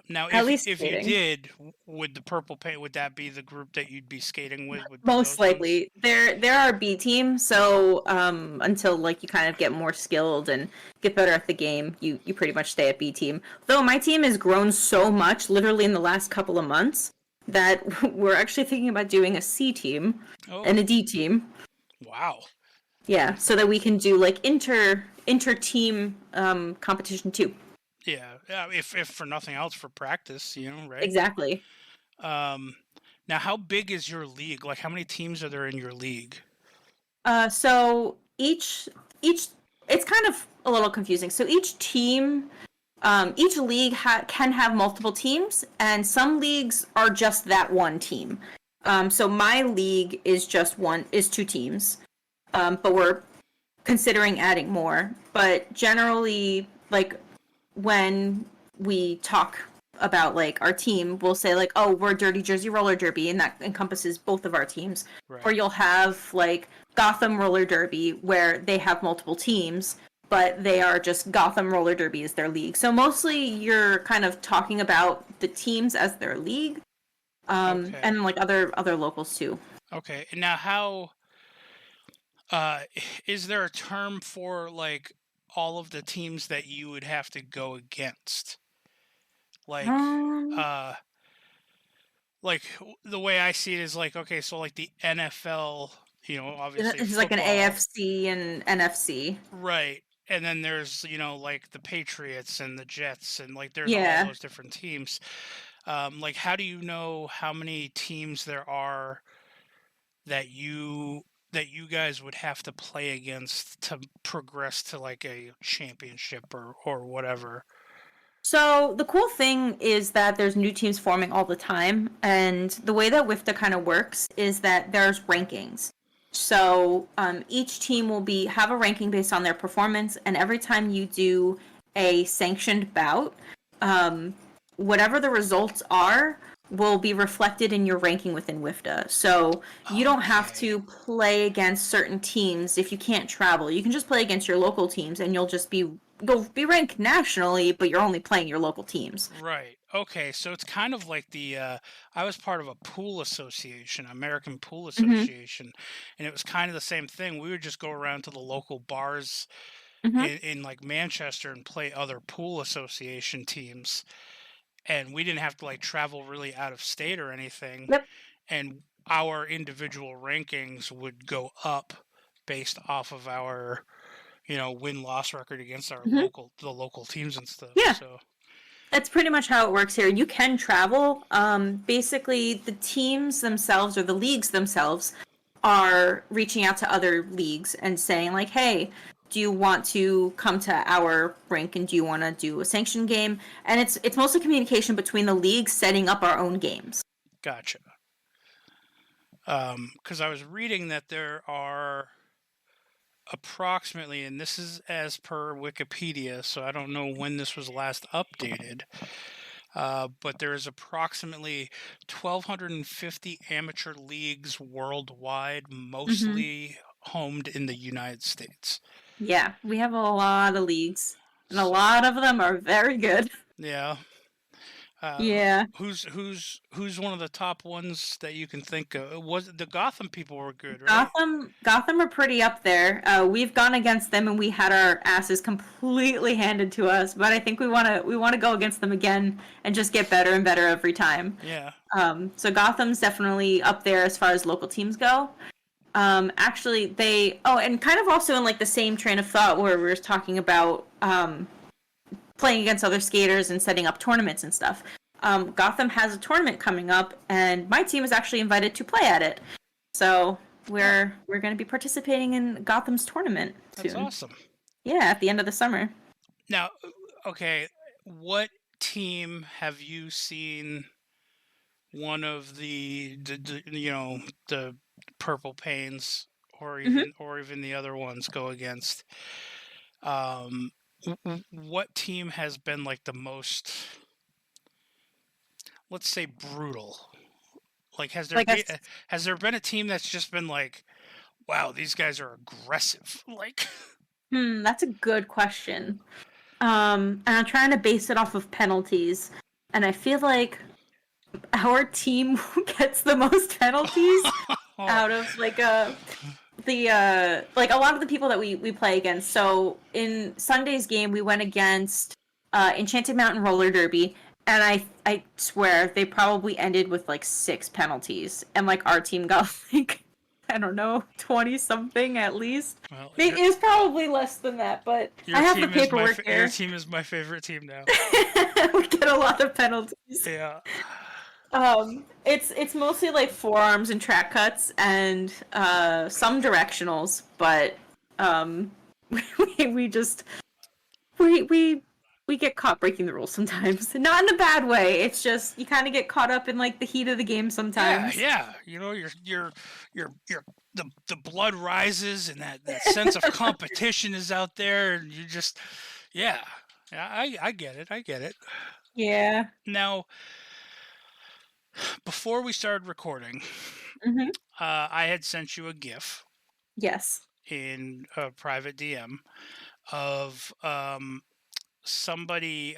now, At least if you skating. did, would the Purple Paint, would that be the group that you'd be skating with? Would be Most those ones? likely. They're our B team, so until like you kind of get more skilled and get better at the game, you pretty much stay at B team. Though my team has grown so much literally in the last couple of months that we're actually thinking about doing a C team Oh, and a D team. wow. Yeah, so that we can do like inter team competition too. Yeah, if for nothing else, for practice, right? Exactly. Now, how big is your league? Like, how many teams are there in your league? So each it's kind of a little confusing. So each team, each league can have multiple teams, and some leagues are just that one team. So my league is two teams, but we're considering adding more. But generally, like when we talk about like our team, we'll say like, oh, we're Dirty Jersey Roller Derby, and that encompasses both of our teams. Right. Or you'll have like Gotham Roller Derby, where they have multiple teams, but they are just Gotham Roller Derby is their league. So mostly you're kind of talking about the teams as their league, Okay. and like other locals too. Okay. And now, how is there a term for like all of the teams that you would have to go against? Like, uh, the way I see it is like, okay, so like the NFL, obviously It's like an football, AFC and NFC. right? And then there's like the Patriots and the Jets, and like there's all Yeah. those different teams. Like, how do you know how many teams there are that you guys would have to play against to progress to like a championship or whatever? So the cool thing is that there's new teams forming all the time, and the way that WIFTA kind of works is that there's rankings. So each team will have a ranking based on their performance, and every time you do a sanctioned bout, whatever the results are will be reflected in your ranking within WIFTA. So you don't have to play against certain teams if you can't travel. You can just play against your local teams, and you'll just be ranked nationally, but you're only playing your local teams. Right. Okay. So it's kind of like I was part of a pool association, American Pool Association, and it was kind of the same thing. We would just go around to the local bars in like Manchester and play other pool association teams. And we didn't have to like travel really out of state or anything. Yep. And our individual rankings would go up based off of our win-loss record against our local teams and stuff. Yeah. So That's pretty much how it works here. You can travel. Basically, the teams themselves or the leagues themselves are reaching out to other leagues and saying like, hey, do you want to come to our rink and do you want to do a sanction game? And it's mostly communication between the leagues setting up our own games. Gotcha. Because I was reading that there are approximately, and this is as per Wikipedia, so I don't know when this was last updated, but there is approximately 1,250 amateur leagues worldwide, mostly homed in the United States. Yeah, we have a lot of leagues. and a lot of them are very good. Yeah. Yeah. Who's one of the top ones that you can think of? Was the Gotham people were good, right? Gotham are pretty up there. We've gone against them and we had our asses completely handed to us, but I think we wanna go against them again and just get better and better every time. Yeah. So Gotham's definitely up there as far as local teams go. Actually, and kind of also in like the same train of thought where we were talking about playing against other skaters and setting up tournaments and stuff. Gotham has a tournament coming up, and my team is actually invited to play at it. So we're going to be participating in Gotham's tournament soon. That's awesome. Yeah, at the end of the summer. Now, okay, what team have you seen one of the purple pains or even the other ones go against? What team has been like the most, let's say, brutal? Like, has there been a team that's just been like, wow, these guys are aggressive? Like, That's a good question. And I'm trying to base it off of penalties, and I feel like our team gets the most penalties out of like like a lot of the people that we play against. So in Sunday's game, we went against Enchanted Mountain Roller Derby, and I swear they probably ended with like 6 penalties, and like our team got like I don't know 20 something at least. well, It is probably less than that, but I have the paperwork here. Your team is my favorite team now. We get a lot of penalties. Yeah. It's mostly like forearms and track cuts and some directionals, but we just we get caught breaking the rules sometimes. Not in a bad way. It's just you kind of get caught up in like the heat of the game sometimes. Yeah. You know, the blood rises and that sense of competition is out there, and you just I get it. I get it. Yeah. Now, before we started recording, Mhm. I had sent you a GIF Yes. in a private DM of somebody.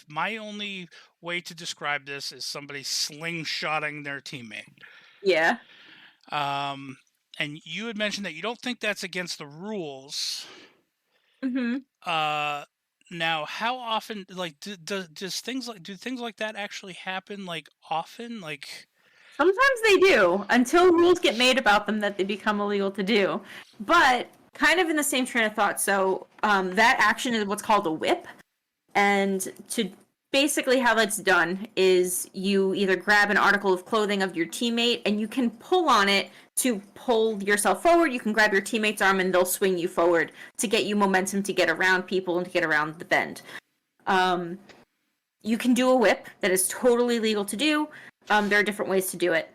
My only way to describe this is somebody slingshotting their teammate. Yeah. And you had mentioned that you don't think that's against the rules. Mhm. Now, how often, like, do things like that actually happen? Like often, like. Sometimes they do, until rules get made about them that they become illegal to do. But kind of in the same train of thought, so that action is what's called a whip. And to basically how that's done is you either grab an article of clothing of your teammate and you can pull on it to pull yourself forward. You can grab your teammate's arm and they'll swing you forward to get you momentum to get around people and to get around the bend. You can do a whip that is totally legal to do. There are different ways to do it.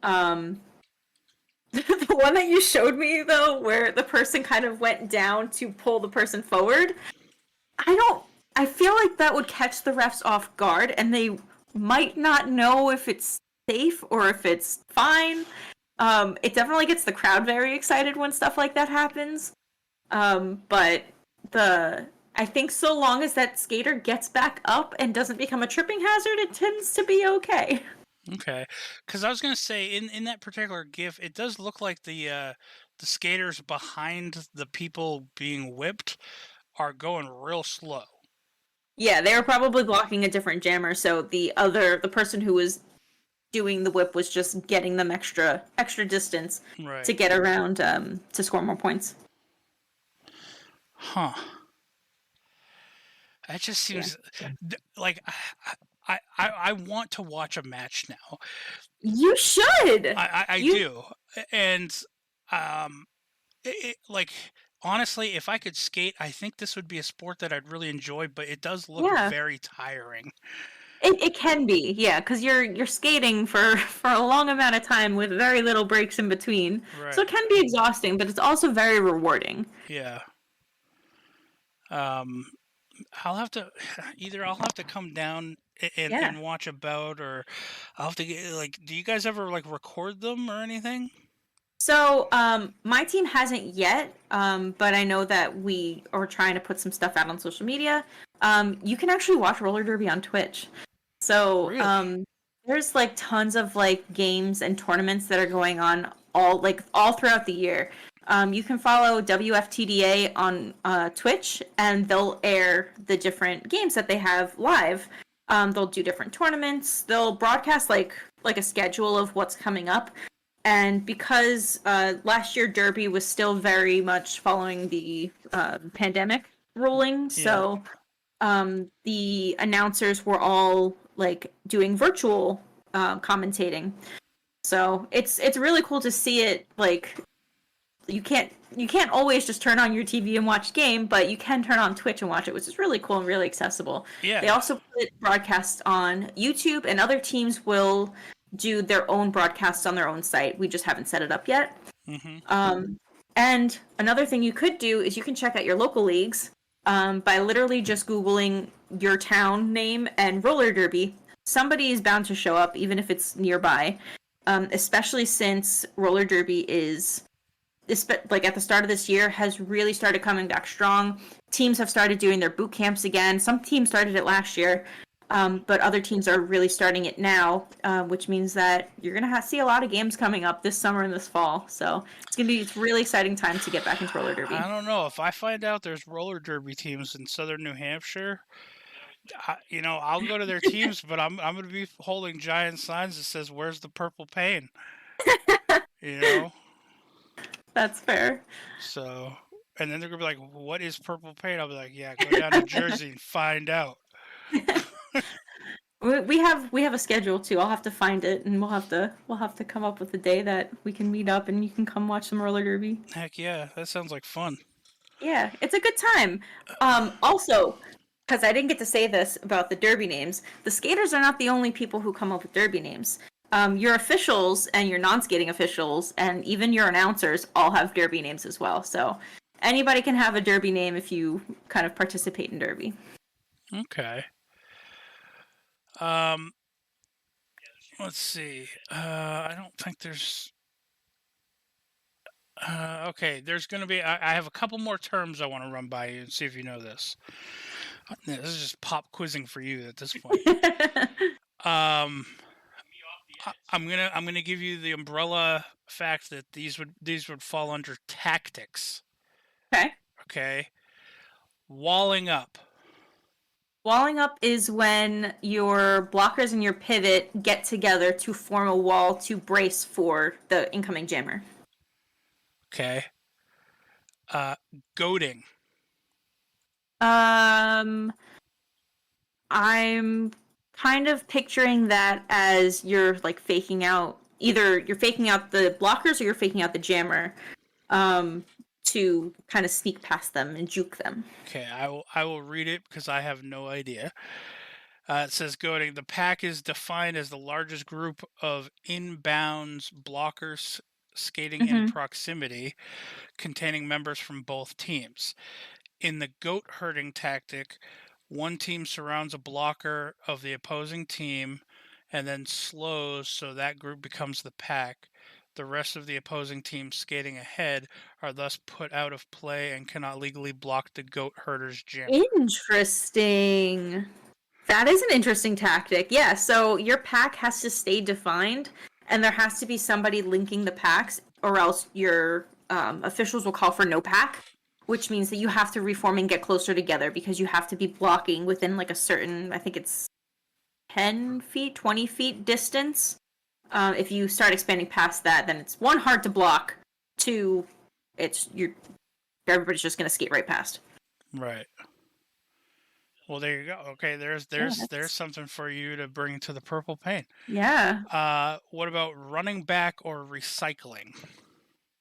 The one that you showed me, though, where the person kind of went down to pull the person forward, I feel like that would catch the refs off guard, and they might not know if it's safe or if it's fine. It definitely gets the crowd very excited when stuff like that happens. But I think so long as that skater gets back up and doesn't become a tripping hazard, it tends to be okay. Okay, because I was gonna say in that particular GIF, it does look like the skaters behind the people being whipped are going real slow. Yeah, they were probably blocking a different jammer, so the person who was doing the whip was just getting them extra distance Right. to get around to score more points. Huh. That just seems like I want to watch a match now. You should. I do, and like honestly, if I could skate, I think this would be a sport that I'd really enjoy. But it does look very tiring. It can be, yeah, because you're skating for a long amount of time with very little breaks in between, Right. so it can be exhausting, but it's also very rewarding. Yeah. I'll have to come down and watch a bout, or I'll have to get like. Do you guys ever like record them or anything? So, my team hasn't yet, but I know that we are trying to put some stuff out on social media. You can actually watch roller derby on Twitch. So, Really? there's like tons of like games and tournaments that are going on all throughout the year. You can follow WFTDA on Twitch, and they'll air the different games that they have live. They'll do different tournaments. They'll broadcast like a schedule of what's coming up. And because last year Derby was still very much following the pandemic ruling, so the announcers were all like doing virtual commentating. So it's really cool to see it. Like you can't always just turn on your TV and watch game, but you can turn on Twitch and watch it, which is really cool and really accessible. Yeah. They also put broadcasts on YouTube, and other teams will do their own broadcasts on their own site. We just haven't set it up yet. And another thing you could do is you can check out your local leagues by literally just Googling your town name and roller derby. Somebody is bound to show up, even if it's nearby, especially since roller derby is, like at the start of this year, has really started coming back strong. Teams have started doing their boot camps again. Some teams started it last year. But other teams are really starting it now, which means that you're going to see a lot of games coming up this summer and this fall. So it's a really exciting time to get back into roller derby. I don't know. If I find out there's roller derby teams in southern New Hampshire, I'll go to their teams, but I'm going to be holding giant signs that says, "Where's the purple pain?" That's fair. So, and then they're going to be like, "What is purple pain?" I'll be like, "Yeah, go down to Jersey and find out." We have a schedule too. I'll have to find it, and we'll have to come up with a day that we can meet up, and you can come watch some roller derby. Heck yeah, that sounds like fun. Yeah, it's a good time. Also, because I didn't get to say this about the derby names, the skaters are not the only people who come up with derby names. Your officials and your non-skating officials, and even your announcers, all have derby names as well. So anybody can have a derby name if you kind of participate in derby. Okay. Let's see. I don't think there's. Okay, there's going to be. I have a couple more terms I want to run by you and see if you know this. This is just pop quizzing for you at this point. I'm gonna give you the umbrella fact that these would fall under tactics. Okay. Okay. Walling up. Walling up is when your blockers and your pivot get together to form a wall to brace for the incoming jammer. Okay. Goading. I'm kind of picturing that as you're like faking out, either you're faking out the blockers or you're faking out the jammer, to kind of sneak past them and juke them. Okay, I will read it because I have no idea. It says goading. The pack is defined as the largest group of inbounds blockers skating in proximity, containing members from both teams. In the goat herding tactic, one team surrounds a blocker of the opposing team and then slows so that group becomes the pack. The rest of the opposing team skating ahead are thus put out of play and cannot legally block the goat herder's jam. Interesting. That is an interesting tactic. Yeah, so your pack has to stay defined, and there has to be somebody linking the packs, or else your officials will call for no pack, which means that you have to reform and get closer together because you have to be blocking within like a certain, I think it's 10 feet, 20 feet distance. If you start expanding past that, then it's one, hard to block, two, everybody's just gonna skate right past. Right. Well, there you go. Okay, there's something for you to bring to the purple paint. Yeah. What about running back or recycling?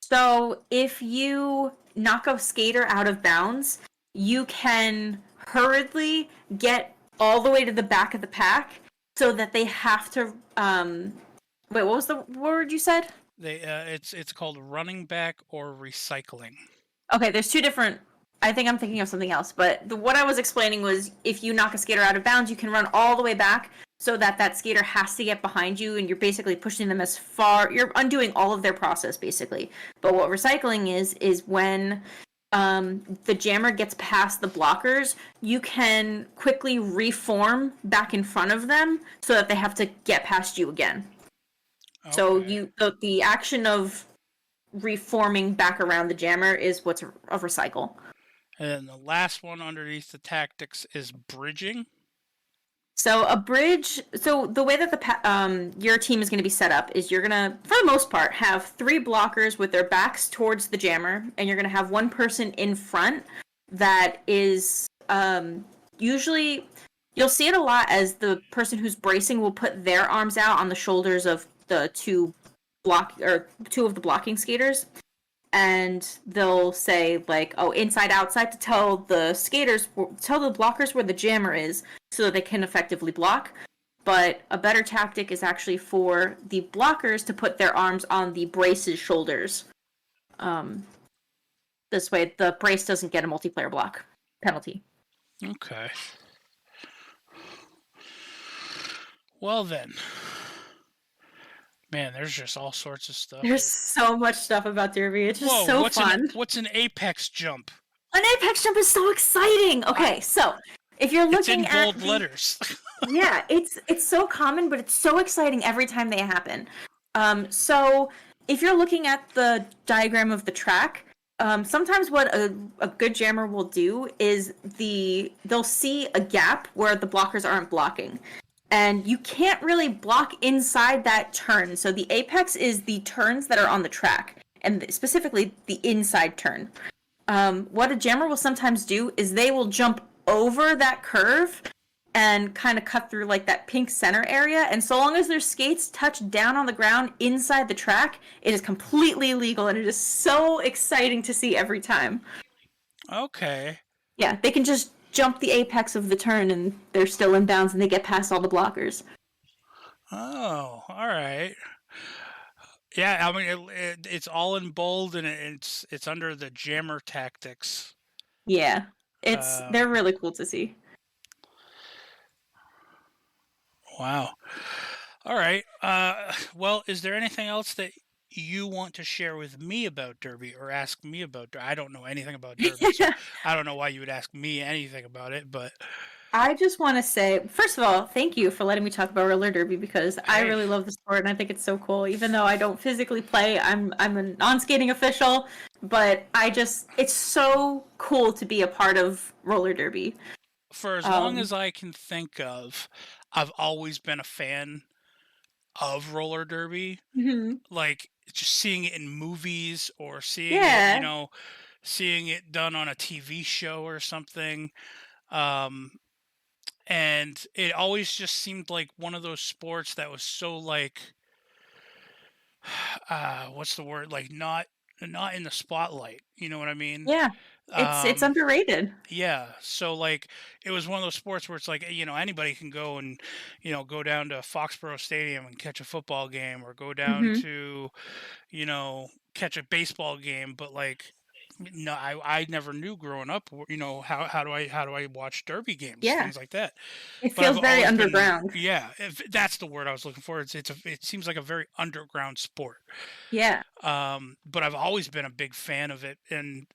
So if you knock a skater out of bounds, you can hurriedly get all the way to the back of the pack so that they have to wait, what was the word you said? It's called running back or recycling. Okay, there's two different. I think I'm thinking of something else, but what I was explaining was if you knock a skater out of bounds, you can run all the way back so that that skater has to get behind you, and you're basically pushing them as far. You're undoing all of their process basically. But what recycling is when the jammer gets past the blockers, you can quickly reform back in front of them so that they have to get past you again. So Okay. the action of reforming back around the jammer is what's a recycle. And then the last one underneath the tactics is bridging. So a bridge. So the way that your team is going to be set up is you're going to, for the most part, have 3 blockers with their backs towards the jammer, and you're going to have one person in front that is usually, you'll see it a lot as the person who's bracing will put their arms out on the shoulders of the two of the blocking skaters, and they'll say like, oh, inside outside, to tell the blockers where the jammer is so that they can effectively block. But a better tactic is actually for the blockers to put their arms on the brace's shoulders. This way the brace doesn't get a multiplayer block penalty. Okay. Well then. Man, there's just all sorts of stuff. There's so much stuff about Derby. It's just so fun. What's an apex jump? An apex jump is so exciting. Okay, so if you're looking it's in bold letters. Yeah, it's so common, but it's so exciting every time they happen. So if you're looking at the diagram of the track, sometimes what a good jammer will do is they'll see a gap where the blockers aren't blocking. And you can't really block inside that turn. So the apex is the turns that are on the track, and specifically the inside turn. What a jammer will sometimes do is they will jump over that curve and kind of cut through like that pink center area. And so long as their skates touch down on the ground inside the track, it is completely legal, and it is so exciting to see every time. Okay. Yeah, they can just jump the apex of the turn and they're still in bounds and they get past all the blockers. Oh, all right. Yeah, I mean it's all in bold, and it's under the jammer tactics. Yeah, they're really cool to see. Wow. All right. Well, is there anything else that you want to share with me about Derby, or ask me about Derby? I don't know anything about Derby. So I don't know why you would ask me anything about it, but I just want to say, first of all, thank you for letting me talk about roller derby, because I really love the sport and I think it's so cool. Even though I don't physically play, I'm a non-skating official, but it's so cool to be a part of roller derby. For as long as I can think of, I've always been a fan of roller derby. Mm-hmm. Like just seeing it in movies, or seeing Yeah. it, seeing it done on a TV show or something. And it always just seemed like one of those sports that was so like, what's the word? Like not in the spotlight. You know what I mean? Yeah. It's underrated. Yeah. So like it was one of those sports where it's like, anybody can go and, go down to Foxborough Stadium and catch a football game, or go down Mm-hmm. to, catch a baseball game. But like, no, I never knew growing up, how do I watch derby games, Yeah. things like that. It But feels I've very always been- underground. yeah, if that's the word I was looking for. It seems like a very underground sport. Yeah. But I've always been a big fan of it, and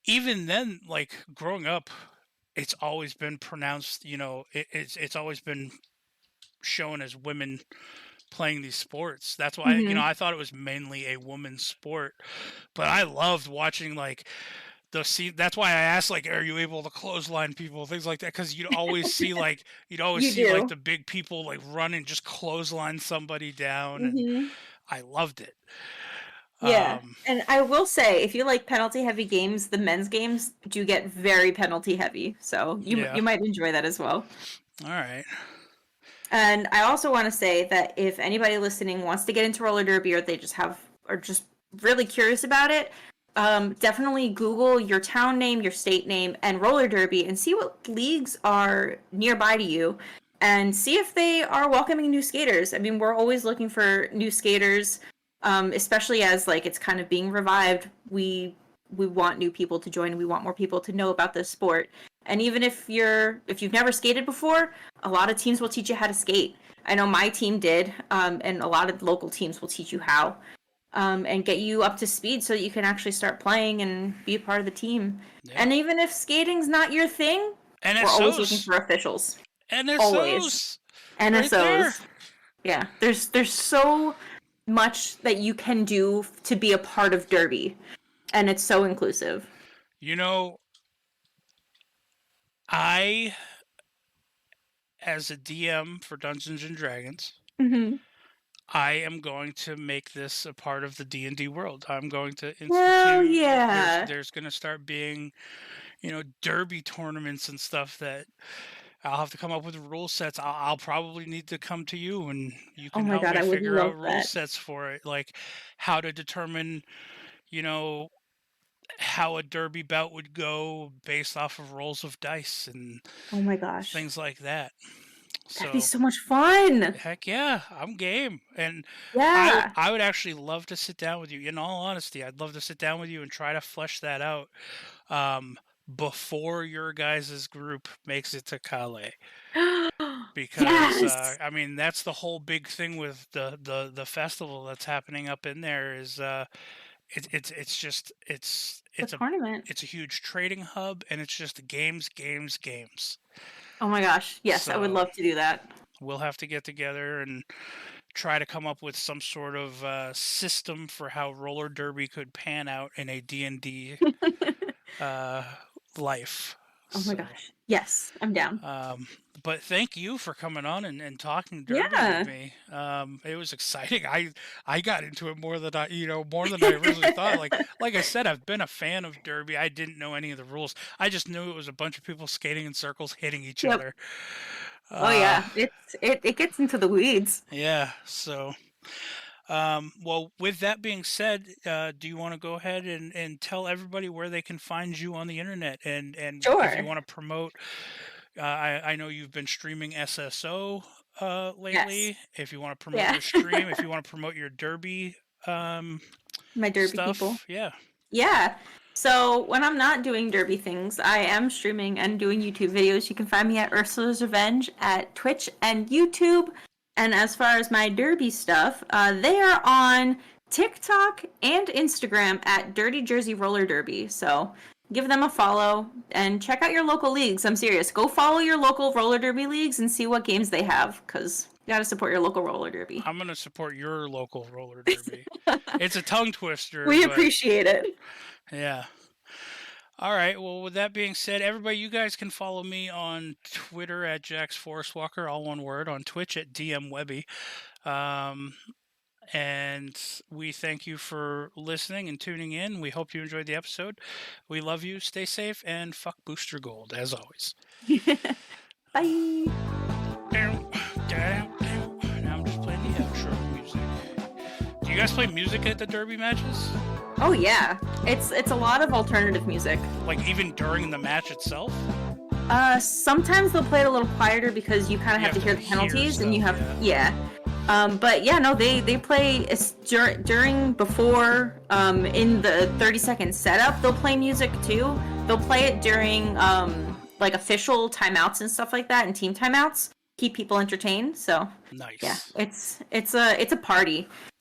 even then, like growing up, it's always been pronounced. It's always been shown as women playing these sports. That's why Mhm. I thought it was mainly a woman's sport, but I loved watching like that's why I asked, like, are you able to clothesline people, things like that, because you'd always see like You do. the big people like run and just clothesline somebody down, and Mm-hmm. I loved it. Yeah. Um, And I will say, if you like penalty heavy games, the men's games do get very penalty heavy. So Yeah. you might enjoy that as well. all right. And I also want to say that if anybody listening wants to get into roller derby, or are just really curious about it, definitely Google your town name, your state name, and roller derby, and see what leagues are nearby to you, and see if they are welcoming new skaters. I mean, we're always looking for new skaters, especially as like it's kind of being revived. We want new people to join. We want more people to know about this sport. And even if you've never skated before, a lot of teams will teach you how to skate. I know my team did, and a lot of local teams will teach you how, and get you up to speed so that you can actually start playing and be a part of the team. Yeah. And even if skating's not your thing, we're always looking for officials. NSOs. Always. Right NSOs. there. Yeah, there's so much that you can do to be a part of Derby, and it's so inclusive. You know, I, as a DM for Dungeons and Dragons, Mm-hmm. I am going to make this a part of the D&D world. I'm going to institute. Well, yeah. There's going to start being, derby tournaments and stuff that I'll have to come up with rule sets. I'll probably need to come to you, and you Oh can my help God, me I would figure love out rule that. sets for it, like how to determine, how a derby bout would go based off of rolls of dice and Oh my gosh, things like that. that'd be So so much fun. heck yeah, I'm game. And Yeah. I would actually love to sit down with you. In all honesty, I'd love to sit down with you and try to flesh that out before your guys' group makes it to Calais. Because Yes. I mean that's the whole big thing with the festival that's happening up in there is it's just The tournament. it's a huge trading hub, and it's just games, games, games. Oh my gosh. Yes, I would So love to do that. we'll have to get together and try to come up with some sort of system for how roller derby could pan out in a D&D life. Oh my So, gosh. Yes, I'm down. but thank you for coming on and talking derby Yeah. with me. It was exciting. I got into it more than more than I originally thought. Like I said, I've been a fan of derby. I didn't know any of the rules. I just knew it was a bunch of people skating in circles, hitting each Yep. other. Oh yeah, it gets into the weeds. Yeah. So. Well, with that being said, do you want to go ahead and tell everybody where they can find you on the internet? And if Sure. you want to promote, I know you've been streaming SSO lately. Yes. If you want to promote Yeah. your stream, if you want to promote your derby My Derby stuff, people. yeah. Yeah. So when I'm not doing Derby things, I am streaming and doing YouTube videos. You can find me at Ursula's Revenge at Twitch and YouTube. And as far as my Derby stuff, they are on TikTok and Instagram at Dirty Jersey Roller Derby. So give them a follow and check out your local leagues. I'm serious. Go follow your local roller derby leagues and see what games they have, because you got to support your local roller derby. I'm going to support your local roller derby. It's a tongue twister. We but appreciate it. Yeah. All right. Well, with that being said, everybody, you guys can follow me on Twitter at Jax Forest Walker, all one word, on Twitch at DM Webby. And we thank you for listening and tuning in. We hope you enjoyed the episode. We love you. Stay safe, and fuck Booster Gold, as always. Bye. Now I'm just playing the outro music. Do you guys play music at the Derby matches? Oh yeah, it's a lot of alternative music. Like even during the match itself? Sometimes they'll play it a little quieter because you kind of have to hear the penalties, and you have but yeah, no, they play before in the 30-second setup. They'll play music too. They'll play it during like official timeouts and stuff like that, and team timeouts. Keep people entertained. So nice. Yeah, it's a party.